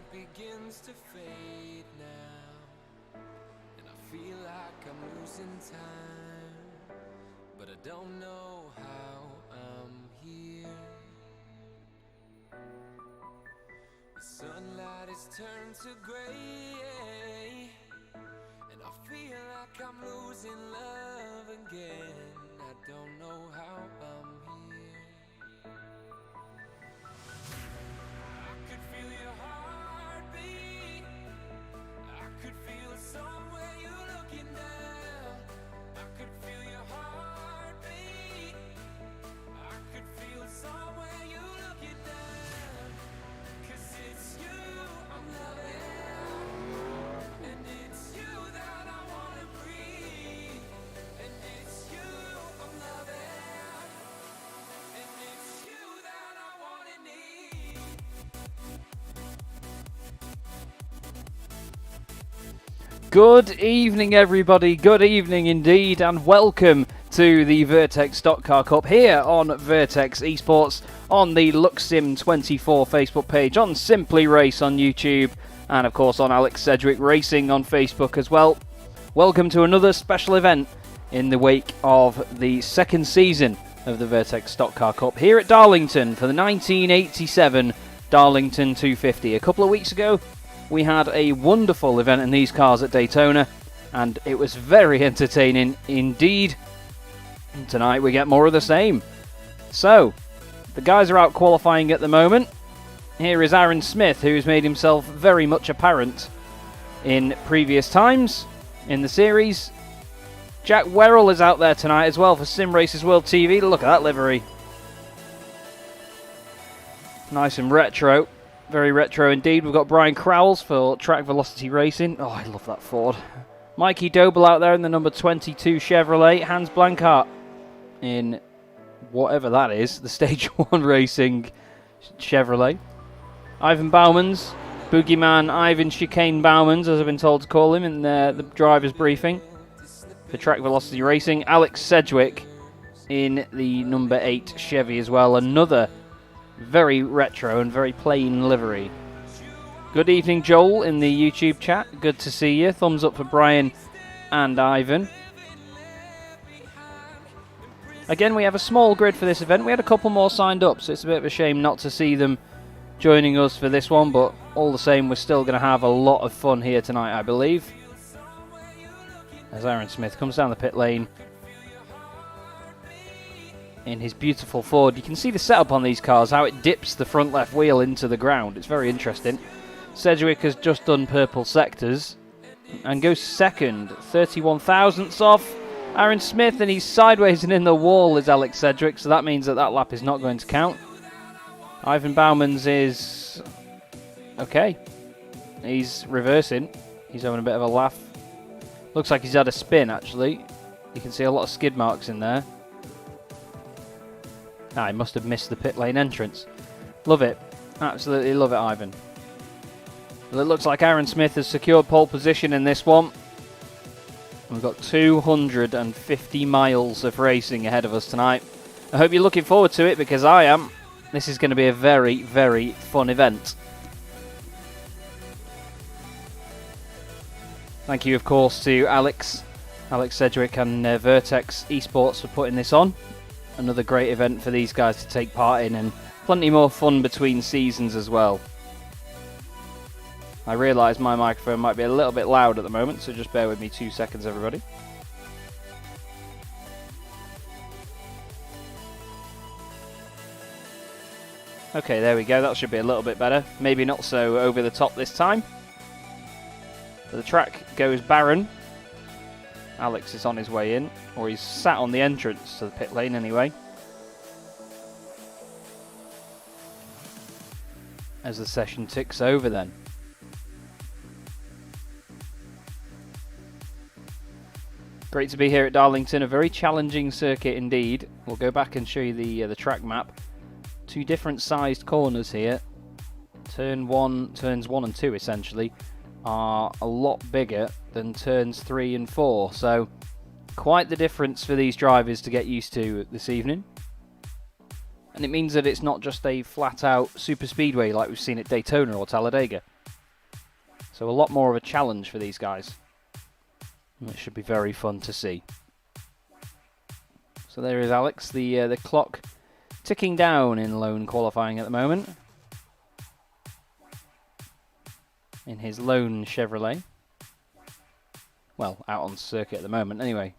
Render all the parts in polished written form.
sunlight begins to fade now, and I feel like I'm losing time, but I don't know how I'm here. The sunlight has turned to gray, and I feel like I'm losing love again. I don't know how I'm here. I could feel your heartbeat. I could feel somewhere you're looking down. I could feel your heartbeat. I could feel somewhere you're looking down. 'Cause it's you I'm loving, and it's you that I wanna breathe, and it's you I'm loving, and it's you that I wanna need. Good evening, everybody. Good evening indeed, and welcome to the Vertex Stock Car Cup here on Vertex Esports, on the LuxSim24 Facebook page, on Simply Race on YouTube, and of course on Alex Sedgwick Racing on Facebook as well. Welcome to another special event in the wake of the second season of the Vertex Stock Car Cup here at Darlington for the 1987 Darlington 250. A couple of weeks ago, we had a wonderful event in these cars at Daytona, and it was very entertaining indeed. And tonight we get more of the same. So, the guys are out qualifying at the moment. Here is Aaron Smith, who's made himself very much apparent in previous times in the series. Jack Werrell is out there tonight as well for Sim Racers World TV. Look at that livery. Nice and retro. Very retro indeed. We've got Brian Crowles for Track Velocity Racing. Oh, I love that Ford. Mikey Doble out there in the number 22 Chevrolet. Hans Blankart in whatever that is, the Stage 1 Racing Chevrolet. Ivan Bowmans, Boogeyman Ivan Chicane Bowmans, as I've been told to call him in the driver's briefing for Track Velocity Racing. Alex Sedgwick in the number 8 Chevy as well. Another very retro and very plain livery. Good evening, Joel, in the YouTube chat. Good to see you. Thumbs up for Brian and Ivan. Again, we have a small grid for this event. We had a couple more signed up, so it's a bit of a shame not to see them joining us for this one, but all the same, we're still going to have a lot of fun here tonight, I believe. As Aaron Smith comes down the pit lane in his beautiful Ford. You can see the setup on these cars, how it dips the front left wheel into the ground. It's very interesting. Sedgwick has just done purple sectors and goes second, 31 thousandths off Aaron Smith, and he's sideways and in the wall is Alex Sedgwick, so that means that lap is not going to count. Ivan Bowmans is okay. He's reversing. He's having a bit of a laugh. Looks like he's had a spin, actually. You can see a lot of skid marks in there. He must have missed the pit lane entrance. Love it. Absolutely love it, Ivan. Well, it looks like Aaron Smith has secured pole position in this one. We've got 250 miles of racing ahead of us tonight. I hope you're looking forward to it, because I am. This is going to be a very, very fun event. Thank you, of course, to Alex Sedgwick and Vertex Esports for putting this on. Another great event for these guys to take part in, and plenty more fun between seasons as well. I realise my microphone might be a little bit loud at the moment, so just bear with me 2 seconds, everybody. Okay, there we go. That should be a little bit better. Maybe not so over the top this time. But the track goes barren. Alex is on his way in, or he's sat on the entrance to the pit lane anyway. As the session ticks over then. Great to be here at Darlington, a very challenging circuit indeed. We'll go back and show you the track map. 2 different sized corners here. Turns 1 and 2 essentially are a lot bigger than turns 3 and 4, so quite the difference for these drivers to get used to this evening. And it means that it's not just a flat out super speedway like we've seen at Daytona or Talladega. So a lot more of a challenge for these guys. It should be very fun to see. So there is Alex, the clock ticking down in lone qualifying at the moment. In his lone Chevrolet. Well, out on circuit at the moment anyway.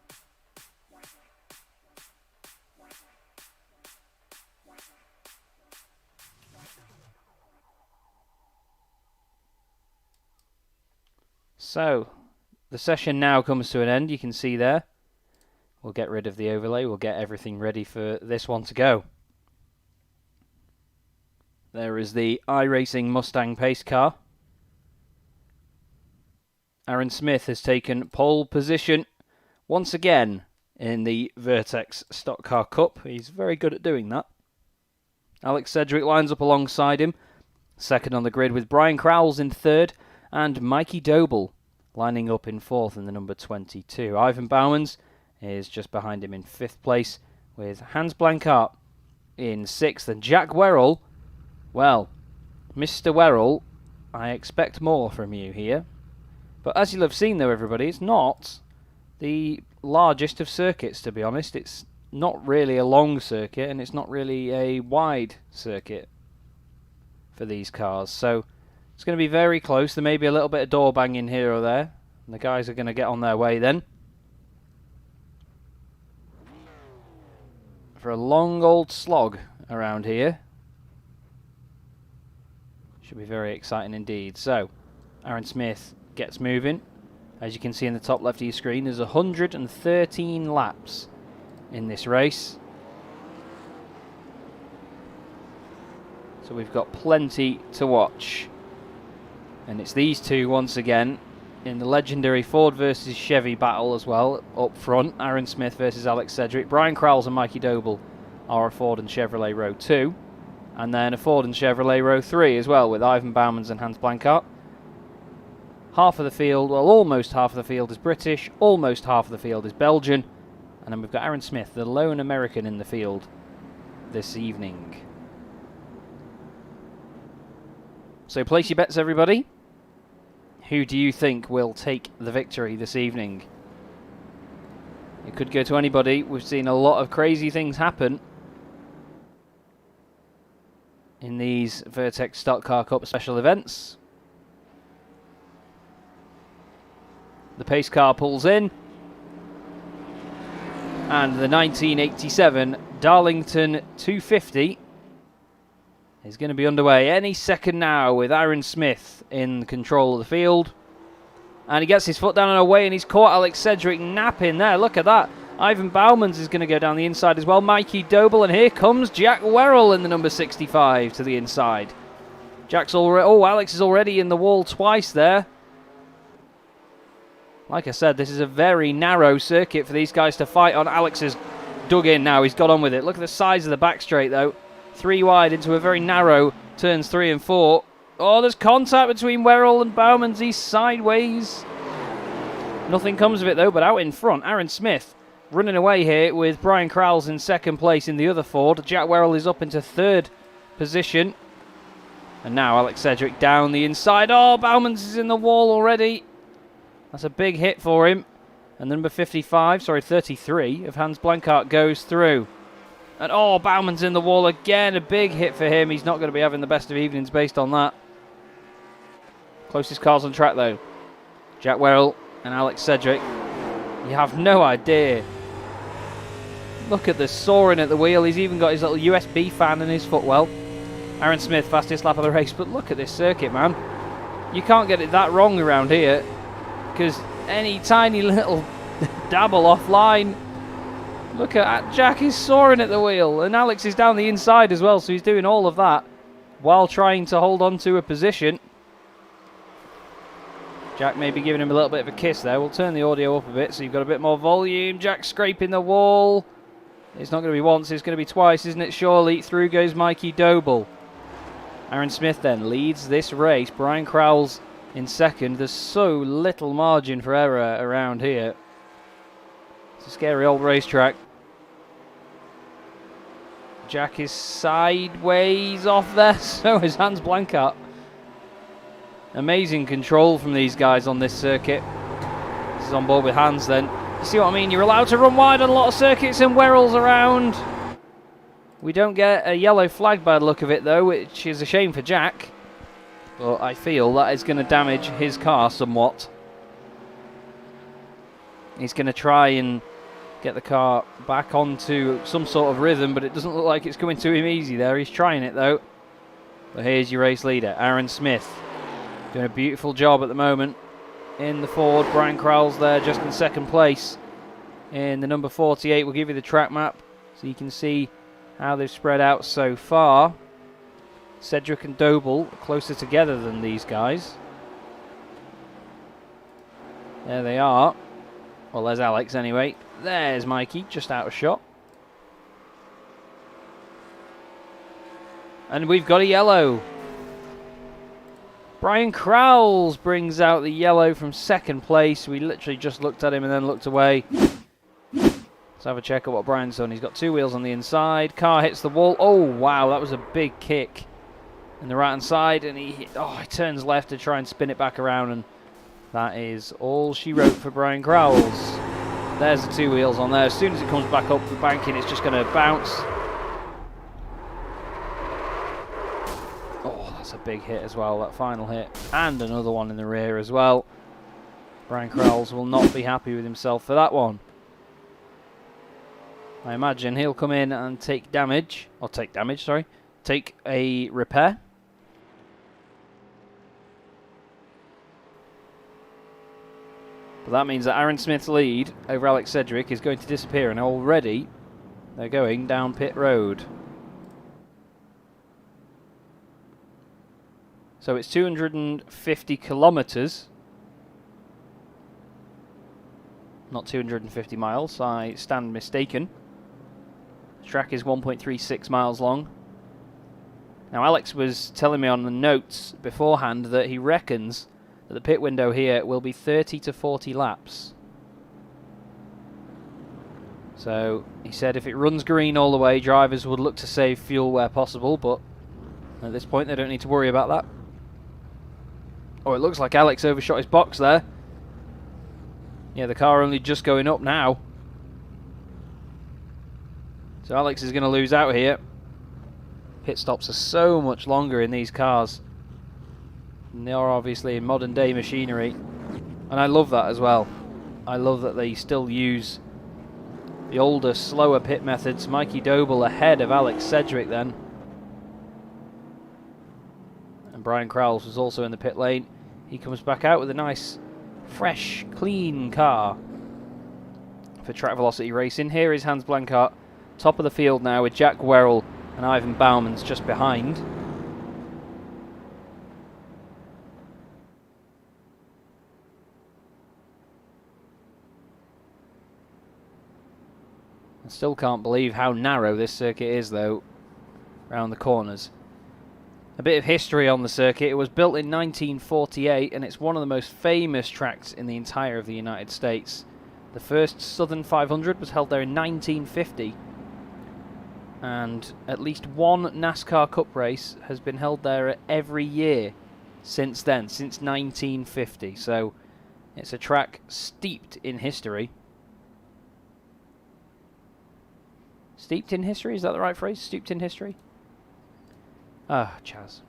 So, the session now comes to an end, you can see there. We'll get rid of the overlay, we'll get everything ready for this one to go. There is the iRacing Mustang pace car. Aaron Smith has taken pole position once again in the Vertex Stock Car Cup. He's very good at doing that. Alex Sedgwick lines up alongside him, second on the grid with Brian Crowles in third, and Mikey Doble lining up in fourth in the number 22. Ivan Bowmans is just behind him in fifth place, with Hans Blankart in sixth, and Jack Werrell, well, Mr. Werrell, I expect more from you here. But as you'll have seen though, everybody, it's not the largest of circuits, to be honest. It's not really a long circuit, and it's not really a wide circuit for these cars. So it's going to be very close. There may be a little bit of door banging here or there, and the guys are going to get on their way then. For a long old slog around here. Should be very exciting indeed. So, Aaron Smith gets moving. As you can see in the top left of your screen, there's 113 laps in this race. So we've got plenty to watch. And it's these two once again in the legendary Ford versus Chevy battle as well. Up front, Aaron Smith versus Alex Sedgwick. Brian Crowles and Mikey Doble are a Ford and Chevrolet row 2. And then a Ford and Chevrolet row 3 as well, with Ivan Bowmans and Hans Blankart. Half of the field, well, almost half of the field is British, almost half of the field is Belgian, and then we've got Aaron Smith, the lone American in the field this evening. So place your bets, everybody. Who do you think will take the victory this evening? It could go to anybody. We've seen a lot of crazy things happen in these Vertex Stock Car Cup special events. The pace car pulls in, and the 1987 Darlington 250 is going to be underway any second now, with Aaron Smith in control of the field. And he gets his foot down and away, and he's caught Alex Sedgwick napping there. Look at that. Ivan Bowmans is going to go down the inside as well. Mikey Doble, and here comes Jack Werrell in the number 65 to the inside. Jack's already... Oh, Alex is already in the wall twice there. Like I said, this is a very narrow circuit for these guys to fight on. Alex has dug in now. He's got on with it. Look at the size of the back straight, though. 3 wide into a very narrow turns 3 and 4. Oh, there's contact between Werrell and Bowmans. He's sideways. Nothing comes of it, though, but out in front, Aaron Smith running away here with Brian Crowles in second place in the other Ford. Jack Werrell is up into third position. And now Alex Sedgwick down the inside. Oh, Bowmans is in the wall already. That's a big hit for him. And number 33 of Hans Blankart goes through. And oh, Bowman's in the wall again. A big hit for him. He's not going to be having the best of evenings based on that. Closest cars on track, though. Jack Werrell and Alex Sedgwick. You have no idea. Look at the soaring at the wheel. He's even got his little USB fan in his footwell. Aaron Smith, fastest lap of the race. But look at this circuit, man. You can't get it that wrong around here, because any tiny little dabble offline. Look at Jack is soaring at the wheel, and Alex is down the inside as well, so he's doing all of that while trying to hold on to a position. Jack may be giving him a little bit of a kiss there. We'll turn the audio up a bit so you've got a bit more volume. Jack scraping the wall. It's not going to be once, it's going to be twice, isn't it? Surely. Through goes Mikey Doble. Aaron Smith then leads this race. Brian Crowles in second. There's so little margin for error around here. It's a scary old racetrack. Jack is sideways off there. So is Hans Blankart. Amazing control from these guys on this circuit. This is on board with Hans then. You see what I mean? You're allowed to run wide on a lot of circuits and Werrell's around. We don't get a yellow flag by the look of it though, which is a shame for Jack. But I feel that is going to damage his car somewhat. He's going to try and get the car back onto some sort of rhythm, but it doesn't look like it's coming to him easy there. He's trying it though. But here's your race leader, Aaron Smith. Doing a beautiful job at the moment in the Ford. Brian Crowell's there just in second place in the number 48. We'll give you the track map so you can see how they've spread out so far. Cedric and Doble are closer together than these guys. There they are. Well, there's Alex anyway. There's Mikey, just out of shot. And we've got a yellow. Brian Crowells brings out the yellow from second place. We literally just looked at him and then looked away. Let's have a check at what Brian's done. He's got two wheels on the inside. Car hits the wall. Oh, wow, that was a big kick in the right-hand side. And he turns left to try and spin it back around. And that is all she wrote for Brian Crowells. There's the two wheels on there. As soon as it comes back up the banking, it's just going to bounce. Oh, that's a big hit as well, that final hit. And another one in the rear as well. Brian Crowells will not be happy with himself for that one. I imagine he'll come in and take a repair. But that means that Aaron Smith's lead over Alex Cedric is going to disappear, and already they're going down pit road. So it's 250 kilometres. Not 250 miles, I stand mistaken. The track is 1.36 miles long. Now Alex was telling me on the notes beforehand that he reckons that the pit window here will be 30 to 40 laps. So he said if it runs green all the way, drivers would look to save fuel where possible, but at this point they don't need to worry about that. Oh, it looks like Alex overshot his box there. Yeah, the car only just going up now. So Alex is going to lose out here. Pit stops are so much longer in these cars. And they are obviously in modern day machinery. And I love that as well. I love that they still use the older, slower pit methods. Mikey Doble ahead of Alex Cedric then. And Brian Crowells was also in the pit lane. He comes back out with a nice, fresh, clean car for Track Velocity Racing. Here is Hans Blankart, top of the field now with Jack Werrell and Ivan Bauman's just behind. I still can't believe how narrow this circuit is though, around the corners. A bit of history on the circuit. It was built in 1948 and it's one of the most famous tracks in the entire of the United States. The first Southern 500 was held there in 1950. And at least one NASCAR Cup race has been held there every year since then, since 1950. So it's a track steeped in history. Steeped in history? Is that the right phrase? Steeped in history? Ah, Chaz.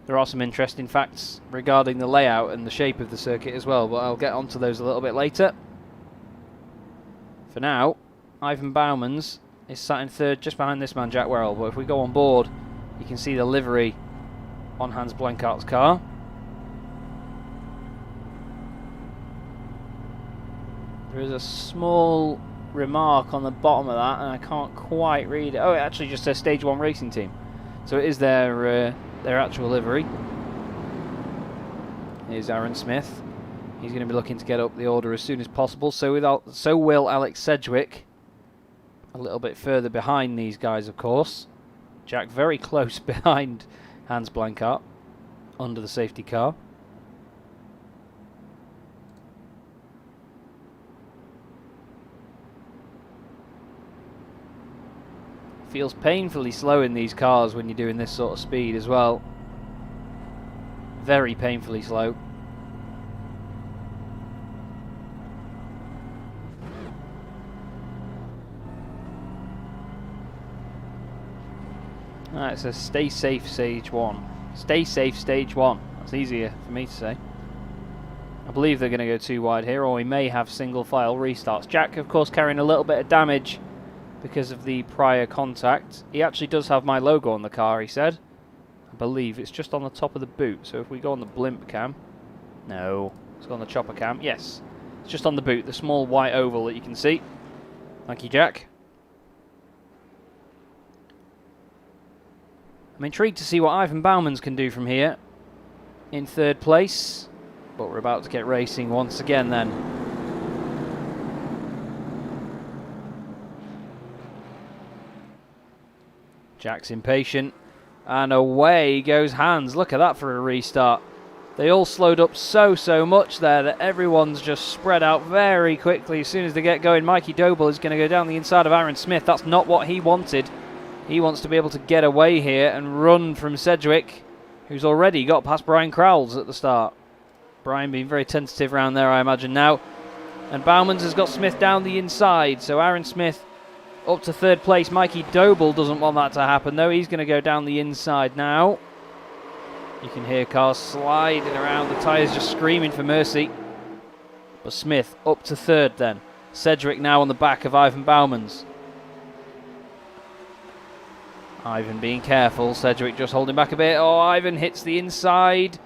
There are some interesting facts regarding the layout and the shape of the circuit as well, but I'll get onto those a little bit later. For now, Ivan Bauman's is sat in third just behind this man, Jack Werrell, but if we go on board, you can see the livery on Hans Blankart's car. There is a small remark on the bottom of that, and I can't quite read it. Oh, it actually just says Stage 1 Racing Team. So it is their actual livery. Here's Aaron Smith. He's going to be looking to get up the order as soon as possible. So will Alex Sedgwick. A little bit further behind these guys, of course. Jack very close behind Hans Blankart under the safety car. Feels painfully slow in these cars when you're doing this sort of speed as well. Very painfully slow. Alright, so stay safe stage 1. Stay safe stage 1. That's easier for me to say. I believe they're going to go too wide here, or we may have single file restarts. Jack, of course, carrying a little bit of damage because of the prior contact. He actually does have my logo on the car, he said. I believe it's just on the top of the boot. So if we go on the blimp cam... No. Let's go on the chopper cam. Yes. It's just on the boot, the small white oval that you can see. Thank you, Jack. I'm intrigued to see what Ivan Bauman's can do from here. In third place. But we're about to get racing once again then. Jack's impatient. And away goes Hans. Look at that for a restart. They all slowed up so much there that everyone's just spread out very quickly as soon as they get going. Mikey Doble is going to go down the inside of Aaron Smith. That's not what he wanted. He wants to be able to get away here and run from Sedgwick, who's already got past Brian Crowles at the start. Brian being very tentative around there, I imagine now. And Bauman's has got Smith down the inside, so Aaron Smith up to third place. Mikey Doble doesn't want that to happen, though. He's going to go down the inside now. You can hear cars sliding around, the tyres just screaming for mercy. But Smith up to third then. Sedgwick now on the back of Ivan Bauman's. Ivan being careful, Sedgwick just holding back a bit. Oh, Ivan hits the inside.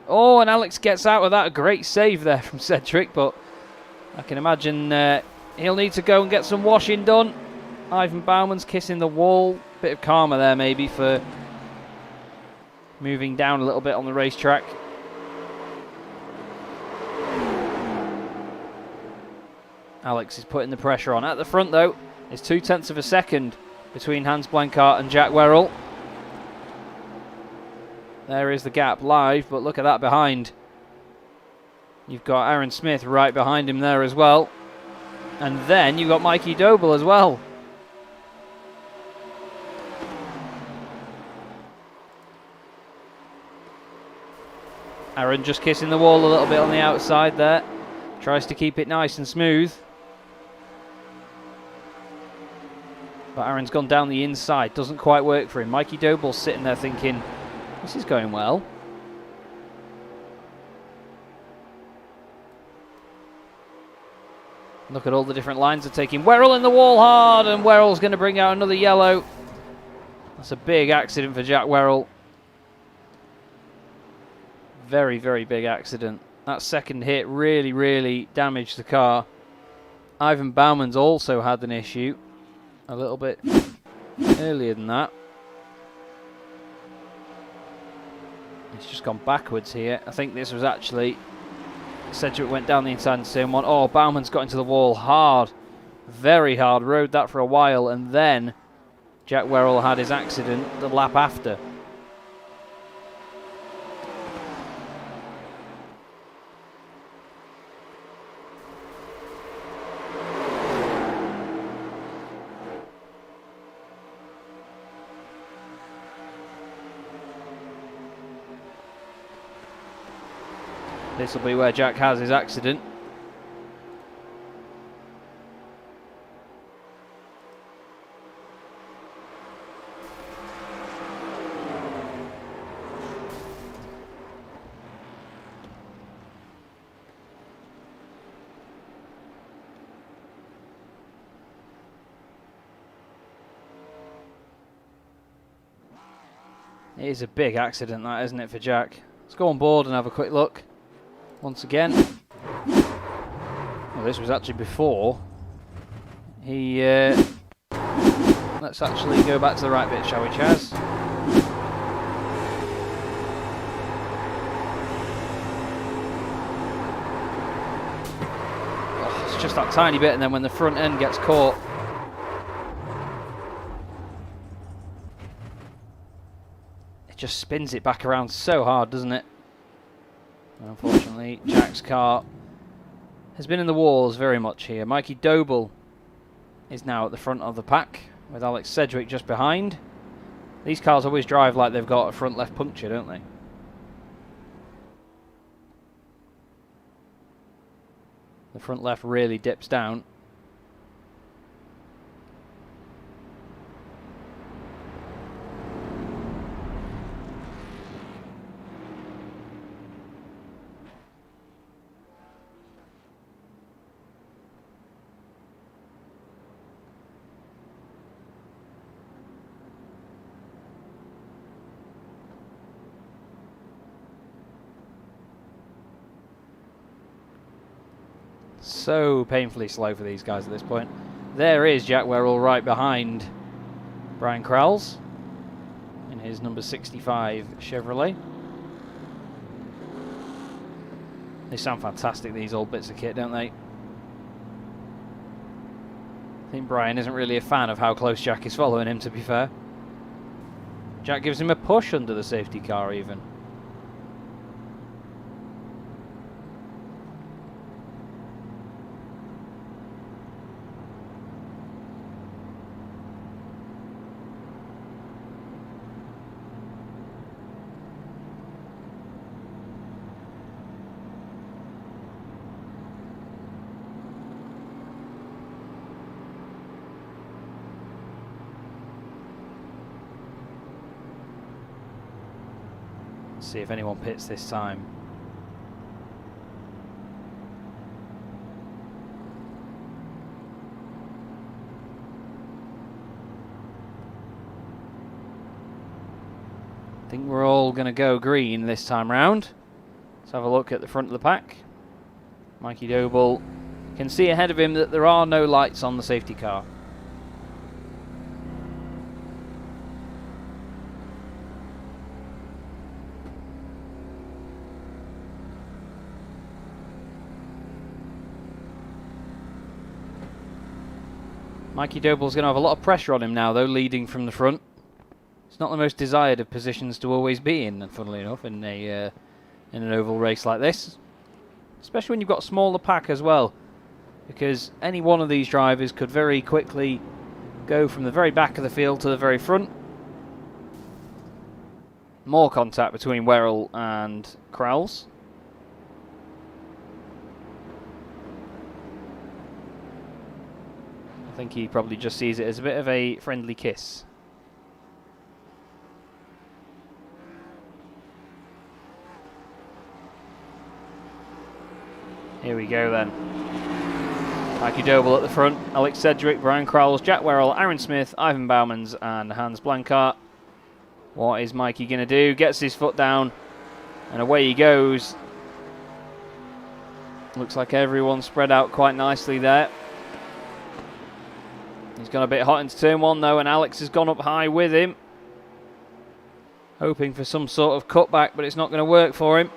Oh, and Alex gets out with that. A great save there from Sedgwick, but I can imagine he'll need to go and get some washing done. Ivan Bauman's kissing the wall. Bit of karma there maybe for moving down a little bit on the racetrack. Alex is putting the pressure on. At the front though, it's 0.2 of a second between Hans Blankart and Jack Werrell. There is the gap live, but look at that behind. You've got Aaron Smith right behind him there as well. And then you've got Mikey Doble as well. Aaron just kissing the wall a little bit on the outside there. Tries to keep it nice and smooth. But Aaron's gone down the inside. Doesn't quite work for him. Mikey Doble's sitting there thinking, this is going well. Look at all the different lines they're taking. Werrell in the wall hard, and Werrell's going to bring out another yellow. That's a big accident for Jack Werrell. Very, very big accident. That second hit really damaged the car. Ivan Bauman's also had an issue a little bit earlier than that. It's just gone backwards here. I think this was actually Sedgwick went down the inside and turn one. Oh, Bauman's got into the wall hard. Very hard. Rode that for a while, and then Jack Werrell had his accident the lap after. This will be where Jack has his accident. It is a big accident, that, isn't it, for Jack? Let's go on board and have a quick look. Once again, well, this was actually before he. Let's actually go back to the right bit, shall we, Chaz? Oh, it's just that tiny bit, and then when the front end gets caught, it just spins it back around so hard, doesn't it? Unfortunately, Jack's car has been in the walls very much here. Mikey Doble is now at the front of the pack with Alex Sedgwick just behind. These cars always drive like they've got a front left puncture, don't they? The front left really dips down. So painfully slow for these guys at this point. There is Jack Werrell right behind Brian Crowles in his number 65 Chevrolet. They sound fantastic, these old bits of kit, don't they? I think Brian isn't really a fan of how close Jack is following him, to be fair. Jack gives him a push under the safety car even. See if anyone pits this time. I think we're all going to go green this time round. Let's have a look at the front of the pack. Mikey Doble can see ahead of him that there are no lights on the safety car. Mikey Doble's going to have a lot of pressure on him now, though, leading from the front. It's not the most desired of positions to always be in, funnily enough, in an oval race like this. Especially when you've got a smaller pack as well. Because any one of these drivers could very quickly go from the very back of the field to the very front. More contact between Werrell and Crowles. I think he probably just sees it as a bit of a friendly kiss. Here we go then. Mikey Doble at the front, Alex Sedgwick, Brian Crowles, Jack Werrell, Aaron Smith, Ivan Bowmans and Hans Blankart. What is Mikey going to do? Gets his foot down and away he goes. Looks like everyone's spread out quite nicely there. He's gone a bit hot into turn one though, and Alex has gone up high with him. Hoping for some sort of cutback, but it's not going to work for him.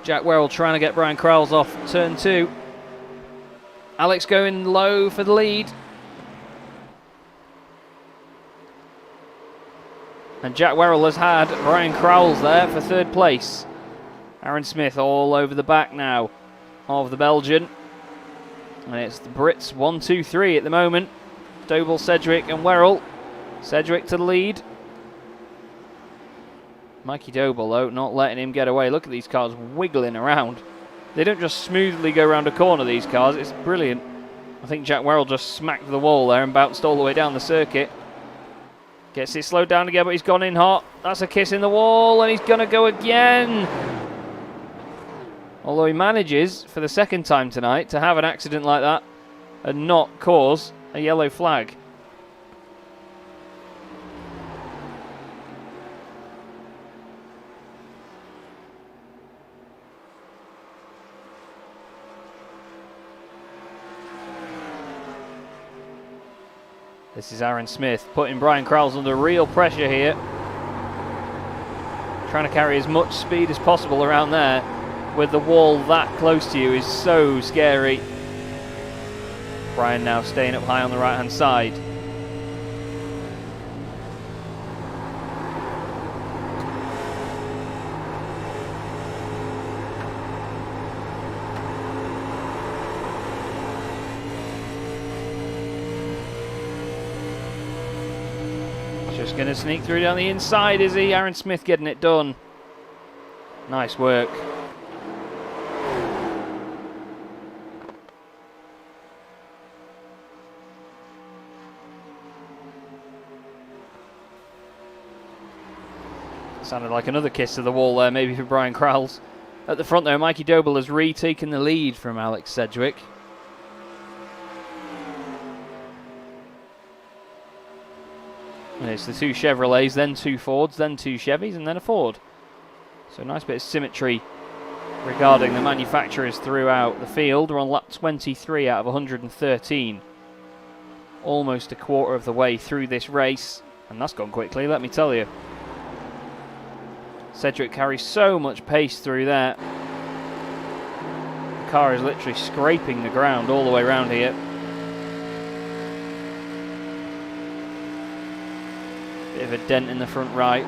Jack Werrell trying to get Brian Crowles off turn two. Alex going low for the lead. And Jack Werrell has had Brian Crowles there for third place. Aaron Smith all over the back now of the Belgian. And it's the Brits 1, 2, 3 at the moment. Doble, Sedgwick and Werrell. Sedgwick to the lead. Mikey Doble, though, not letting him get away. Look at these cars wiggling around. They don't just smoothly go around a corner, these cars. It's brilliant. I think Jack Werrell just smacked the wall there and bounced all the way down the circuit. Gets it slowed down again, but he's gone in hot. That's a kiss in the wall, and he's going to go again. Although he manages, for the second time tonight, to have an accident like that and not cause a yellow flag. This is Aaron Smith putting Brian Crowles under real pressure here. Trying to carry as much speed as possible around there with the wall that close to you is so scary. Brian now staying up high on the right hand side. Just going to sneak through down the inside, is he? Aaron Smith getting it done. Nice work. Sounded like another kiss to the wall there, maybe for Brian Crowles. At the front there, Mikey Doble has retaken the lead from Alex Sedgwick. And it's the two Chevrolets, then two Fords, then two Chevys, and then a Ford. So a nice bit of symmetry regarding the manufacturers throughout the field. We're on lap 23 out of 113. Almost a quarter of the way through this race, and that's gone quickly, let me tell you. Sedgwick carries so much pace through there. The car is literally scraping the ground all the way around here. Bit of a dent in the front right.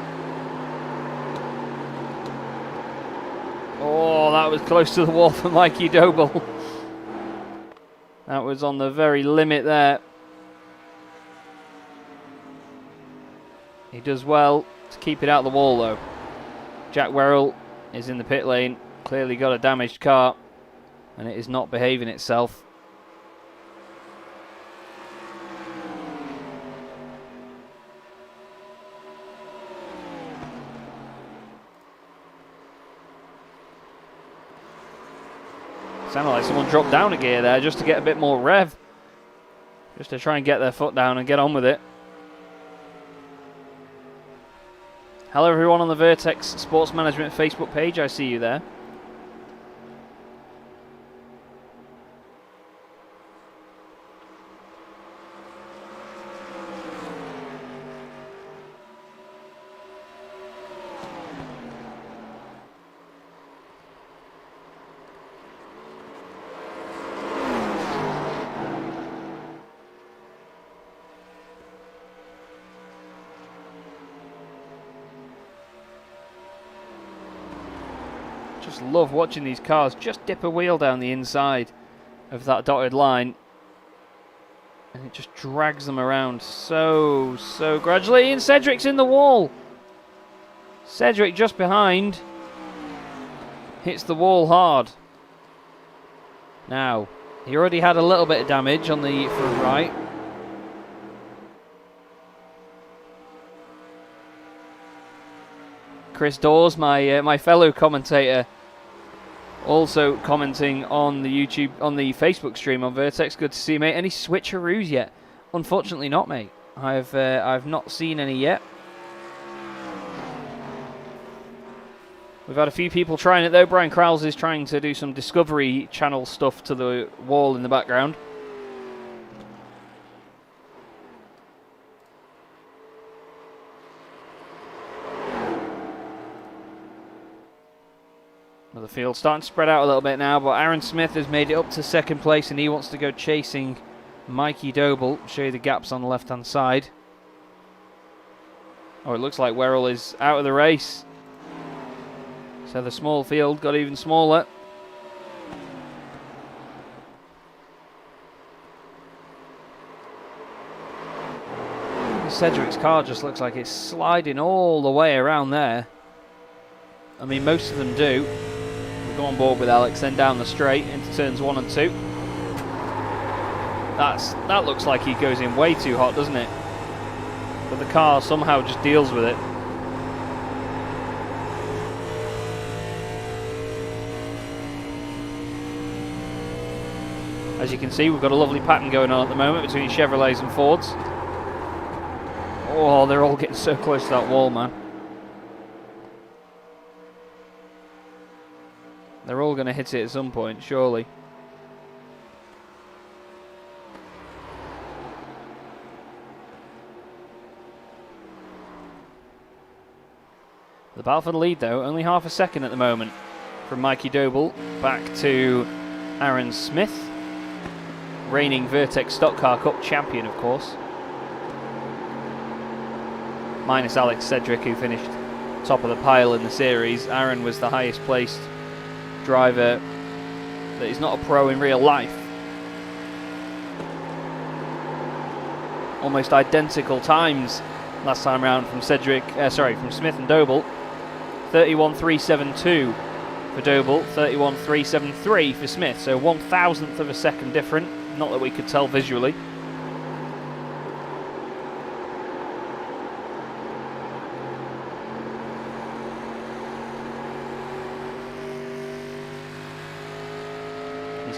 Oh, that was close to the wall for Mikey Doble. That was on the very limit there. He does well to keep it out of the wall though. Jack Werrell is in the pit lane, clearly got a damaged car, and it is not behaving itself. Sounded like someone dropped down a gear there just to get a bit more rev. Just to try and get their foot down and get on with it. Hello everyone on the Vertex Sports Management Facebook page, I see you there. Just love watching these cars just dip a wheel down the inside of that dotted line, and it just drags them around so gradually. And Sedgwick's in the wall. Sedgwick just behind, hits the wall hard. Now he already had a little bit of damage on the front right. Chris Dawes, my fellow commentator, also commenting on the Facebook stream on Vertex. Good to see you, mate. Any switcheroos yet? Unfortunately not, mate. I've not seen any yet. We've had a few people trying it though. Brian Crowles is trying to do some Discovery Channel stuff to the wall in the background. The field starting to spread out a little bit now, but Aaron Smith has made it up to second place and he wants to go chasing Mikey Doble. Show you the gaps on the left hand side. Oh, it looks like Werrell is out of the race. So the small field got even smaller. Sedgwick's car just looks like it's sliding all the way around there. I mean, most of them do. We'll go on board with Alex, then down the straight into turns 1 and 2. That looks like he goes in way too hot, doesn't it? But the car somehow just deals with it. As you can see, we've got a lovely pattern going on at the moment between Chevrolets and Fords. Oh, they're all getting so close to that wall, man. They're all going to hit it at some point, surely. The battle for the lead, though, only half a second at the moment. From Mikey Doble back to Aaron Smith. Reigning Vertex Stock Car Cup champion, of course. Minus Alex Sedgwick, who finished top of the pile in the series. Aaron was the highest placed driver that is not a pro in real life. Almost identical times last time around from from Smith and Doble. 31.372 for Doble, 31.373 for Smith, so 1,000th of a second different. Not that we could tell visually.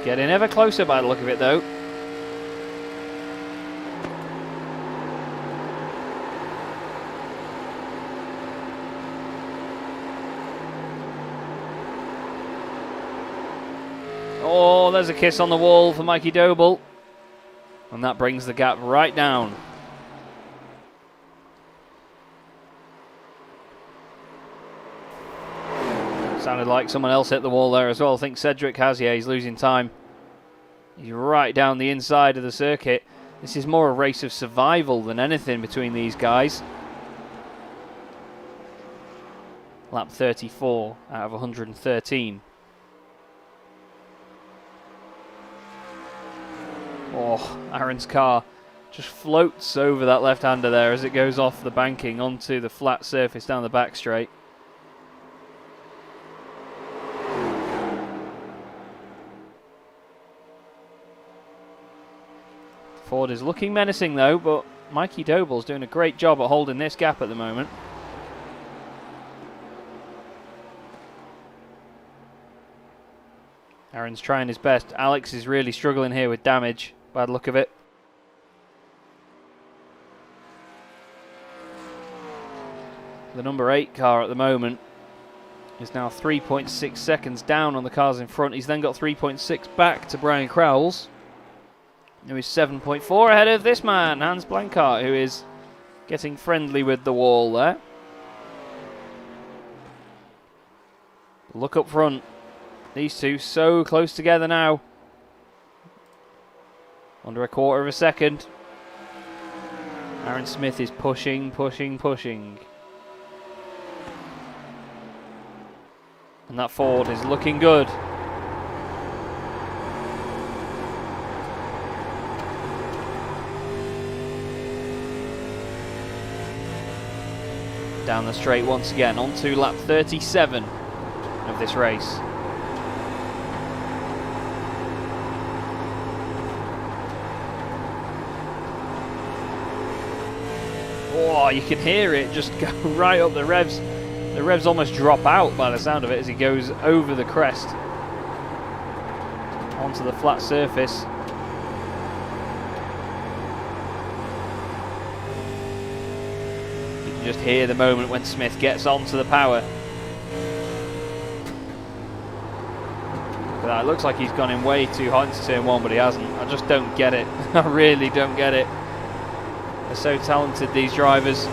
getting ever closer by the look of it, though. Oh, there's a kiss on the wall for Mikey Doble. And that brings the gap right down. Sounded like someone else hit the wall there as well. I think Cedric has, yeah, he's losing time. He's right down the inside of the circuit. This is more a race of survival than anything between these guys. Lap 34 out of 113. Oh, Aaron's car just floats over that left-hander there as it goes off the banking onto the flat surface down the back straight. Ford is looking menacing though, but Mikey Doble's doing a great job at holding this gap at the moment. Aaron's trying his best. Alex is really struggling here with damage, by the look of it. The number 8 car at the moment is now 3.6 seconds down on the cars in front. He's then got 3.6 back to Brian Crowell's, who is 7.4 ahead of this man, Hans Blankart, who is getting friendly with the wall there. Look up front. These two so close together now. Under a quarter of a second. Aaron Smith is pushing, pushing, pushing. And that Ford is looking good. Down the straight once again, onto lap 37 of this race. Oh, you can hear it just go right up the revs. The revs almost drop out by the sound of it as he goes over the crest onto the flat surface. You can just hear the moment when Smith gets onto the power. But it looks like he's gone in way too hot into turn 1, but he hasn't. I just don't get it. I really don't get it. They're so talented, these drivers.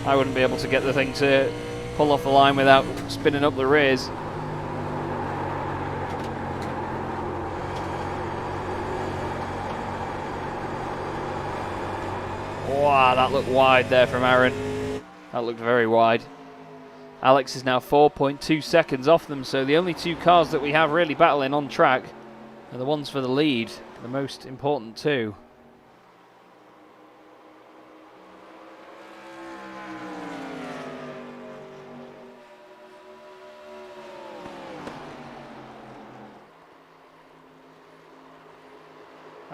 I wouldn't be able to get the thing to pull off the line without spinning up the rears. Wow, that looked wide there from Aaron. That looked very wide. Alex is now 4.2 seconds off them, so the only two cars that we have really battling on track are the ones for the lead, the most important two.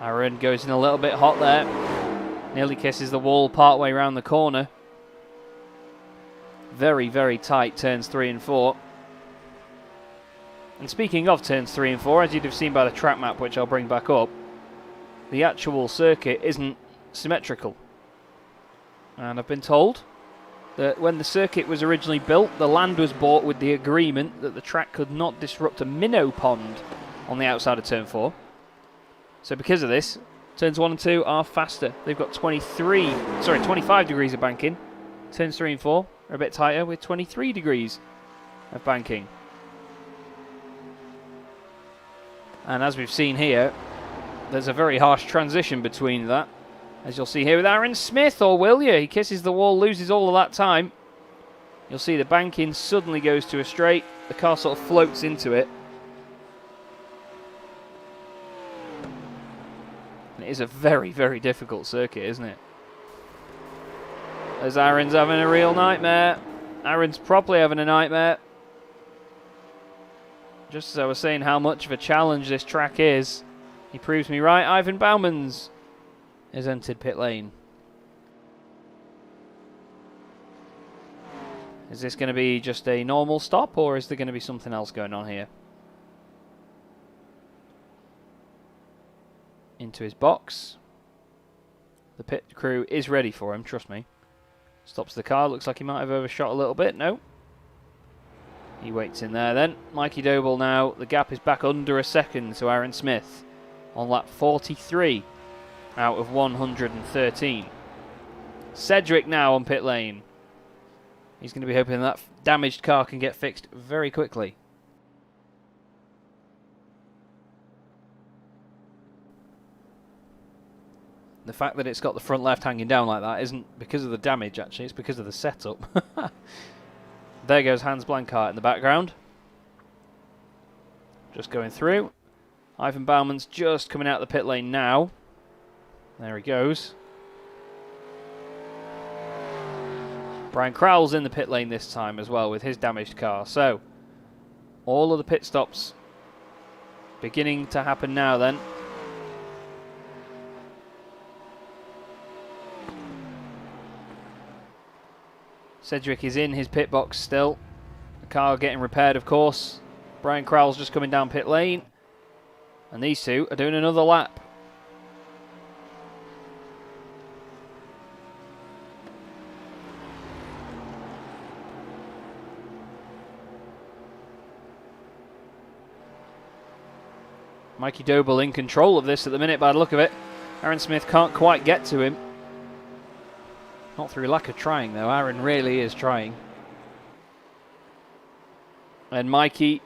Aaron goes in a little bit hot there. Nearly kisses the wall partway around the corner. Very, very tight turns 3 and 4. And speaking of turns 3 and 4, as you'd have seen by the track map, which I'll bring back up, the actual circuit isn't symmetrical. And I've been told that when the circuit was originally built, the land was bought with the agreement that the track could not disrupt a minnow pond on the outside of turn 4. So because of this, turns 1 and 2 are faster. They've got 25 degrees of banking. Turns 3 and 4 are a bit tighter with 23 degrees of banking. And as we've seen here, there's a very harsh transition between that. As you'll see here with Aaron Smith, or will you? He kisses the wall, loses all of that time. You'll see the banking suddenly goes to a straight. The car sort of floats into it. It is a very, very difficult circuit, isn't it? As Aaron's having a real nightmare. Aaron's properly having a nightmare. Just as I was saying how much of a challenge this track is, he proves me right. Ivan Bauman's has entered pit lane. Is this going to be just a normal stop, or is there going to be something else going on here? into his box. The pit crew is ready for him, trust me. Stops the car, looks like he might have overshot a little bit. No. He waits in there then. Mikey Doble now, the gap is back under a second to Aaron Smith on lap 43 out of 113. Cedric now on pit lane. He's going to be hoping that damaged car can get fixed very quickly. The fact that it's got the front left hanging down like that isn't because of the damage, actually. It's because of the setup. There goes Hans Blankart in the background. Just going through. Ivan Bauman's just coming out the pit lane now. There he goes. Brian Crowell's in the pit lane this time as well with his damaged car. So, all of the pit stops beginning to happen now then. Cedric is in his pit box still. The car getting repaired, of course. Brian Crowell's just coming down pit lane. And these two are doing another lap. Mikey Doble in control of this at the minute by the look of it. Aaron Smith can't quite get to him. Not through lack of trying though, Aaron really is trying. And Mikey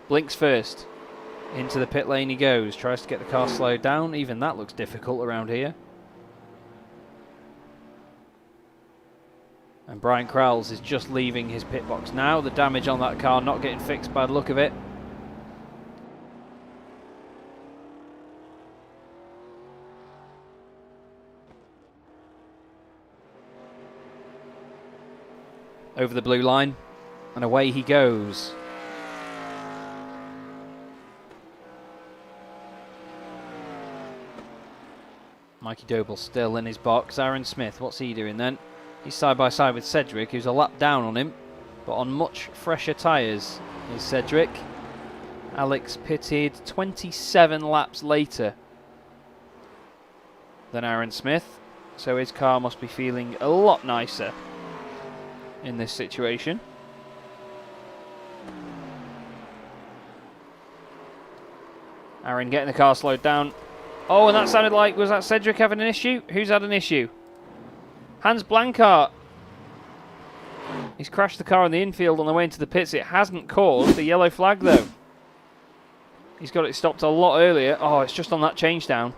blinks first. Into the pit lane he goes, tries to get the car slowed down. Even that looks difficult around here. And Brian Crowell's is just leaving his pit box now. The damage on that car not getting fixed by the look of it. Over the blue line, and away he goes. Mikey Doble still in his box. Aaron Smith, what's he doing then? He's side by side with Cedric, who's a lap down on him, but on much fresher tyres. Here's Cedric. Alex pitted 27 laps later than Aaron Smith, so his car must be feeling a lot nicer in this situation. Aaron getting the car slowed down. Oh, and that sounded like, was that Cedric having an issue? Who's had an issue? Hans Blankart. He's crashed the car in the infield on the way into the pits. It hasn't caused a yellow flag though. He's got it stopped a lot earlier. Oh, it's just on that change down.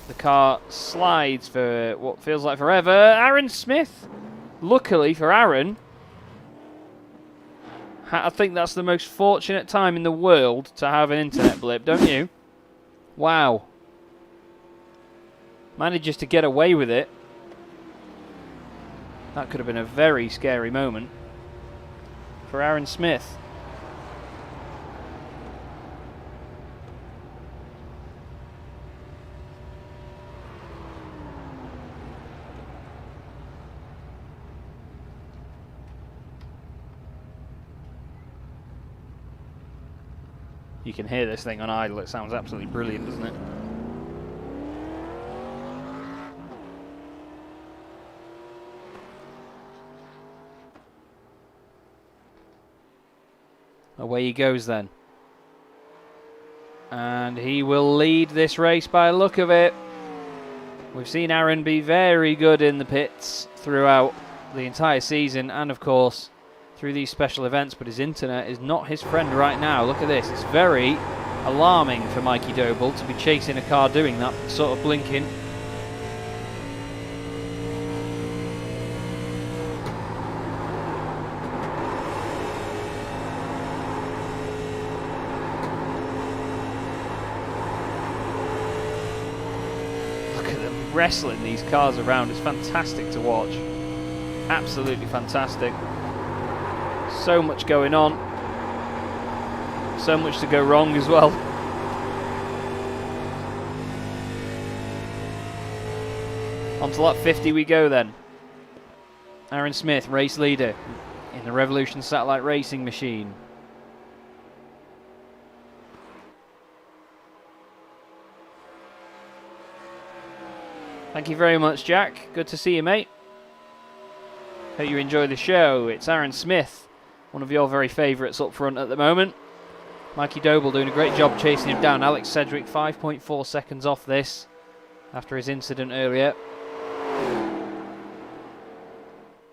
The car slides for what feels like forever. Aaron Smith. Luckily for Aaron, I think that's the most fortunate time in the world to have an internet blip, don't you? Wow. Manages to get away with it. That could have been a very scary moment for Aaron Smith. You can hear this thing on idle, it sounds absolutely brilliant, doesn't it? Away he goes then. And he will lead this race by the look of it. We've seen Aaron be very good in the pits throughout the entire season and of course through these special events, but his internet is not his friend right now. Look at this, it's very alarming for Mikey Doble to be chasing a car doing that sort of blinking. Look at them wrestling these cars around, it's fantastic to watch. Absolutely fantastic. So much going on. So much to go wrong as well. On to lap 50 we go then. Aaron Smith, race leader in the Revolution Satellite Racing machine. Thank you very much, Jack. Good to see you, mate. Hope you enjoy the show. It's Aaron Smith, one of your very favourites up front at the moment. Mikey Doble doing a great job chasing him down. Alex Sedgwick 5.4 seconds off this after his incident earlier.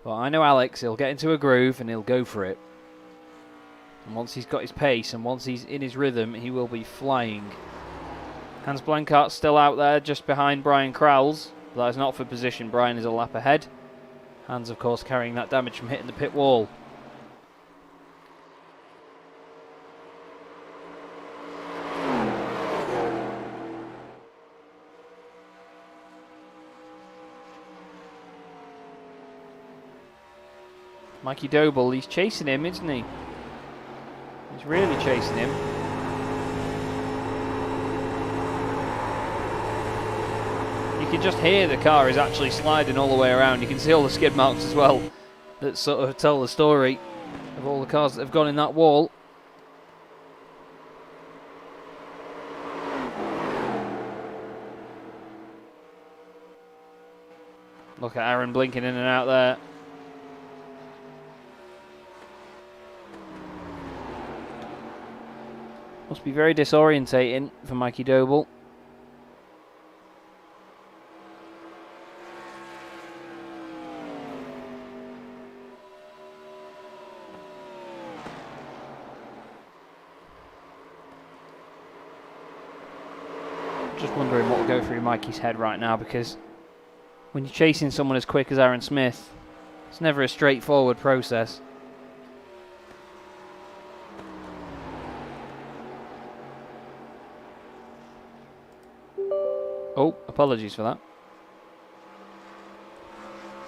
But I know Alex, he'll get into a groove and he'll go for it. And once he's got his pace and once he's in his rhythm, he will be flying. Hans Blankart's still out there just behind Brian Crowles. But that is not for position. Brian is a lap ahead. Hans, of course, carrying that damage from hitting the pit wall. Mikey Doble, he's chasing him, isn't he? He's really chasing him. You can just hear the car is actually sliding all the way around. You can see all the skid marks as well that sort of tell the story of all the cars that have gone in that wall. Look at Aaron blinking in and out there. Must be very disorientating for Mikey Doble. Just wondering what will go through Mikey's head right now, because when you're chasing someone as quick as Aaron Smith, it's never a straightforward process. Oh, apologies for that.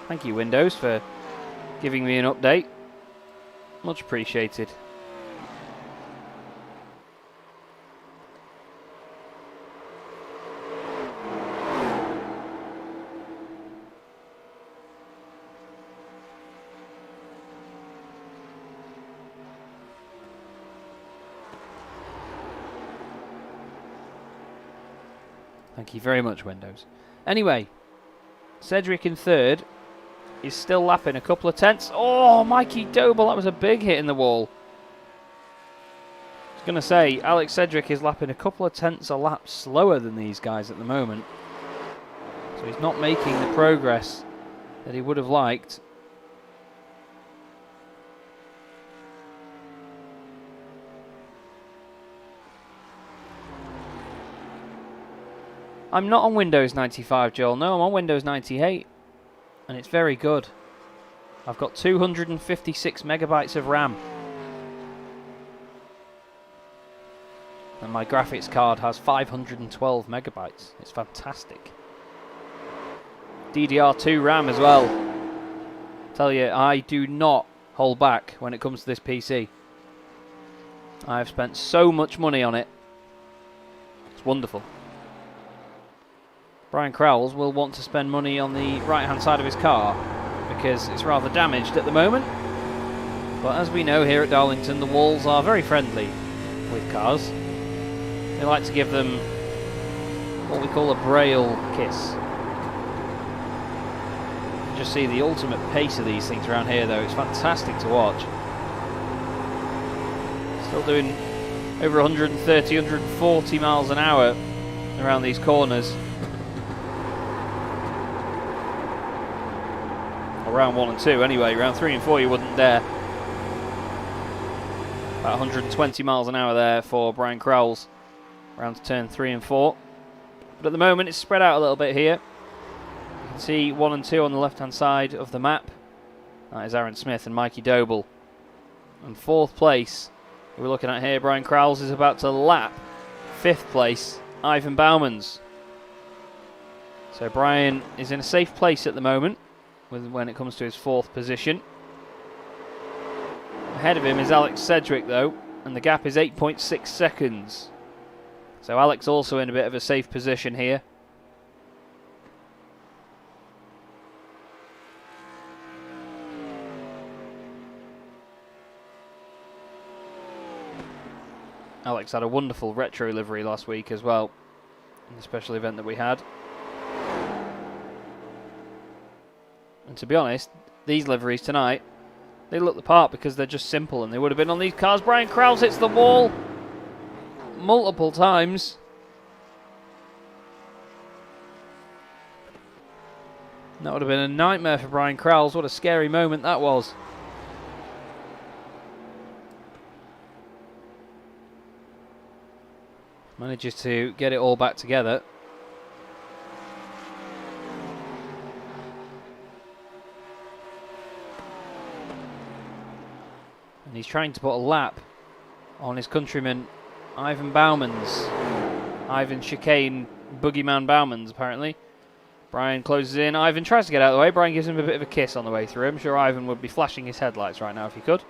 Thank you, Windows, for giving me an update. Much appreciated. Thank you very much, Windows. Anyway, Cedric in third is still lapping a couple of tenths. Oh, Mikey Doble, that was a big hit in the wall. I was going to say, Alex Cedric is lapping a couple of tenths a lap slower than these guys at the moment. So he's not making the progress that he would have liked. I'm not on Windows 95, Joel. No, I'm on Windows 98. And it's very good. I've got 256 megabytes of RAM. And my graphics card has 512 megabytes. It's fantastic. DDR2 RAM as well. Tell you, I do not hold back when it comes to this PC. I have spent so much money on it. It's wonderful. Brian Crowles will want to spend money on the right-hand side of his car because it's rather damaged at the moment. But as we know here at Darlington, the walls are very friendly with cars. They like to give them what we call a braille kiss. You just see the ultimate pace of these things around here, though. It's fantastic to watch. Still doing over 130, 140 miles an hour around these corners. Round 1 and 2 anyway. Round 3 and 4 you wouldn't dare. About 120 miles an hour there for Brian Crowles. Round turn 3 and 4. But at the moment it's spread out a little bit here. You can see 1 and 2 on the left hand side of the map. That is Aaron Smith and Mikey Doble. And 4th place we're looking at here, Brian Crowles is about to lap 5th place, Ivan Bauman's. So Brian is in a safe place at the moment when it comes to his 4th position. Ahead of him is Alex Cedric though, and the gap is 8.6 seconds. So Alex also in a bit of a safe position here. Alex had a wonderful retro livery last week as well, in the special event that we had. And to be honest, these liveries tonight, they look the part because they're just simple, and they would have been on these cars. Brian Krause hits the wall multiple times. That would have been a nightmare for Brian Krause. What a scary moment that was. Manages to get it all back together. And he's trying to put a lap on his countryman Ivan Bauman's. Ivan Chicane Boogeyman Bauman's, apparently. Brian closes in. Ivan tries to get out of the way. Brian gives him a bit of a kiss on the way through. I'm sure Ivan would be flashing his headlights right now if he could.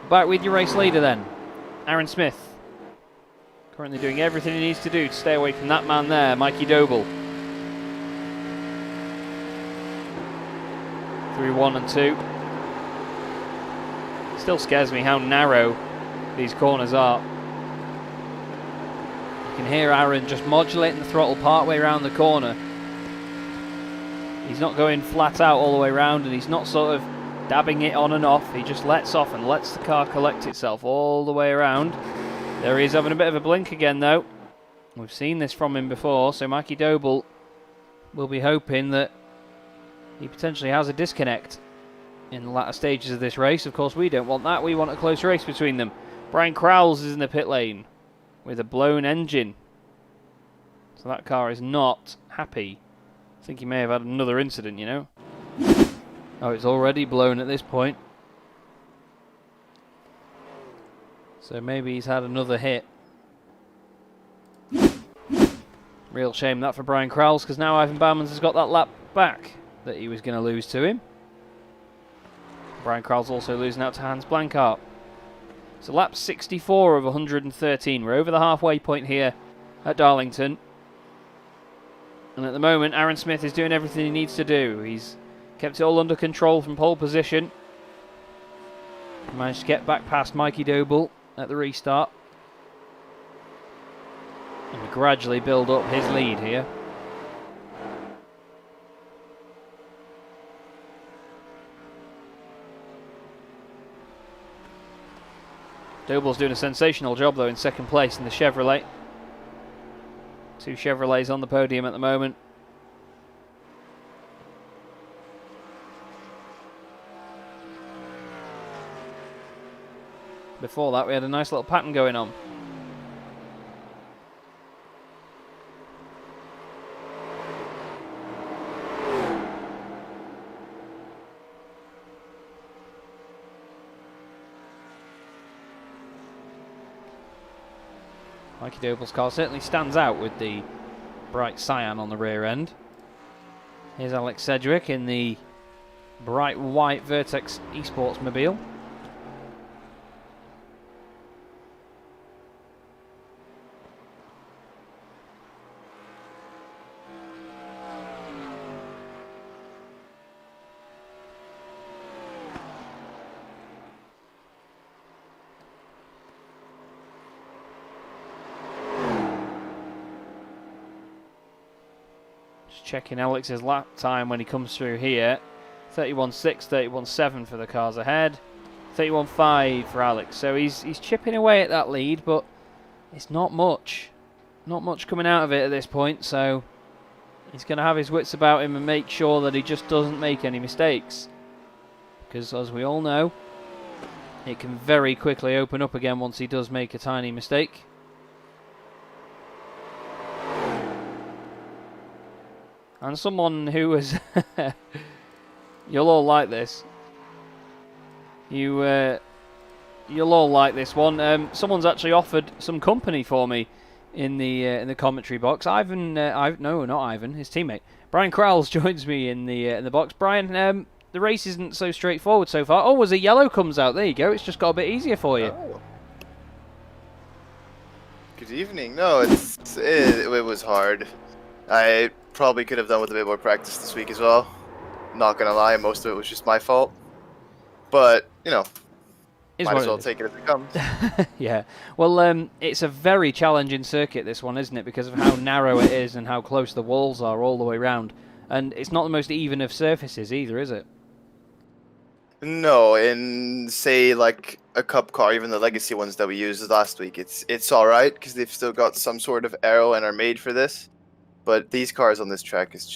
Back with your race leader then. Aaron Smith. Currently doing everything he needs to do to stay away from that man there, Mikey Doble. Through 1 and 2. Still scares me how narrow these corners are. You can hear Aaron just modulating the throttle partway around the corner. He's not going flat out all the way around, and he's not sort of dabbing it on and off. He just lets off and lets the car collect itself all the way around. There he is having a bit of a blink again, though. We've seen this from him before, so Mikey Doble will be hoping that he potentially has a disconnect in the latter stages of this race. Of course, we don't want that. We want a close race between them. Brian Krause is in the pit lane with a blown engine. So that car is not happy. I think he may have had another incident, you know. Oh, it's already blown at this point. So maybe he's had another hit. Real shame that for Brian Krause, because now Ivan Bauman's has got that lap back that he was going to lose to him. Brian Krause also losing out to Hans Blankart. So lap 64 of 113. We're over the halfway point here at Darlington. And at the moment, Aaron Smith is doing everything he needs to do. He's kept it all under control from pole position. He managed to get back past Mikey Doble at the restart. And gradually build up his lead here. Doble's doing a sensational job, though, in second place in the Chevrolet. 2 Chevrolets on the podium at the moment. Before that, we had a nice little pattern going on. Mikey Doble's car certainly stands out with the bright cyan on the rear end. Here's Alex Sedgwick in the bright white Vertex Esports mobile. Checking Alex's lap time when he comes through here. 31.6, 31.7 for the cars ahead. 31.5 for Alex. So he's chipping away at that lead, but it's not much. Not much coming out of it at this point, so he's going to have his wits about him and make sure that he just doesn't make any mistakes. Because as we all know, it can very quickly open up again once he does make a tiny mistake. And someone who was... You'll all like this. You'll all like this one. Someone's actually offered some company for me in the commentary box. No, not Ivan, his teammate. Brian Krause joins me in the box. Brian, the race isn't so straightforward so far. Oh, as a yellow comes out, there you go. It's just got a bit easier for you. Oh. Good evening. No, it was hard. I probably could have done with a bit more practice this week as well. Not gonna lie, most of it was just my fault. But, you know, might as well take it as it comes. Yeah. Well, it's a very challenging circuit, this one, isn't it? Because of how narrow it is and how close the walls are all the way around. and it's not the most even of surfaces either, is it? No, in say like a cup car, even the legacy ones that we used last week, it's all right because they've still got some sort of aero and are made for this. But these cars on this track, it's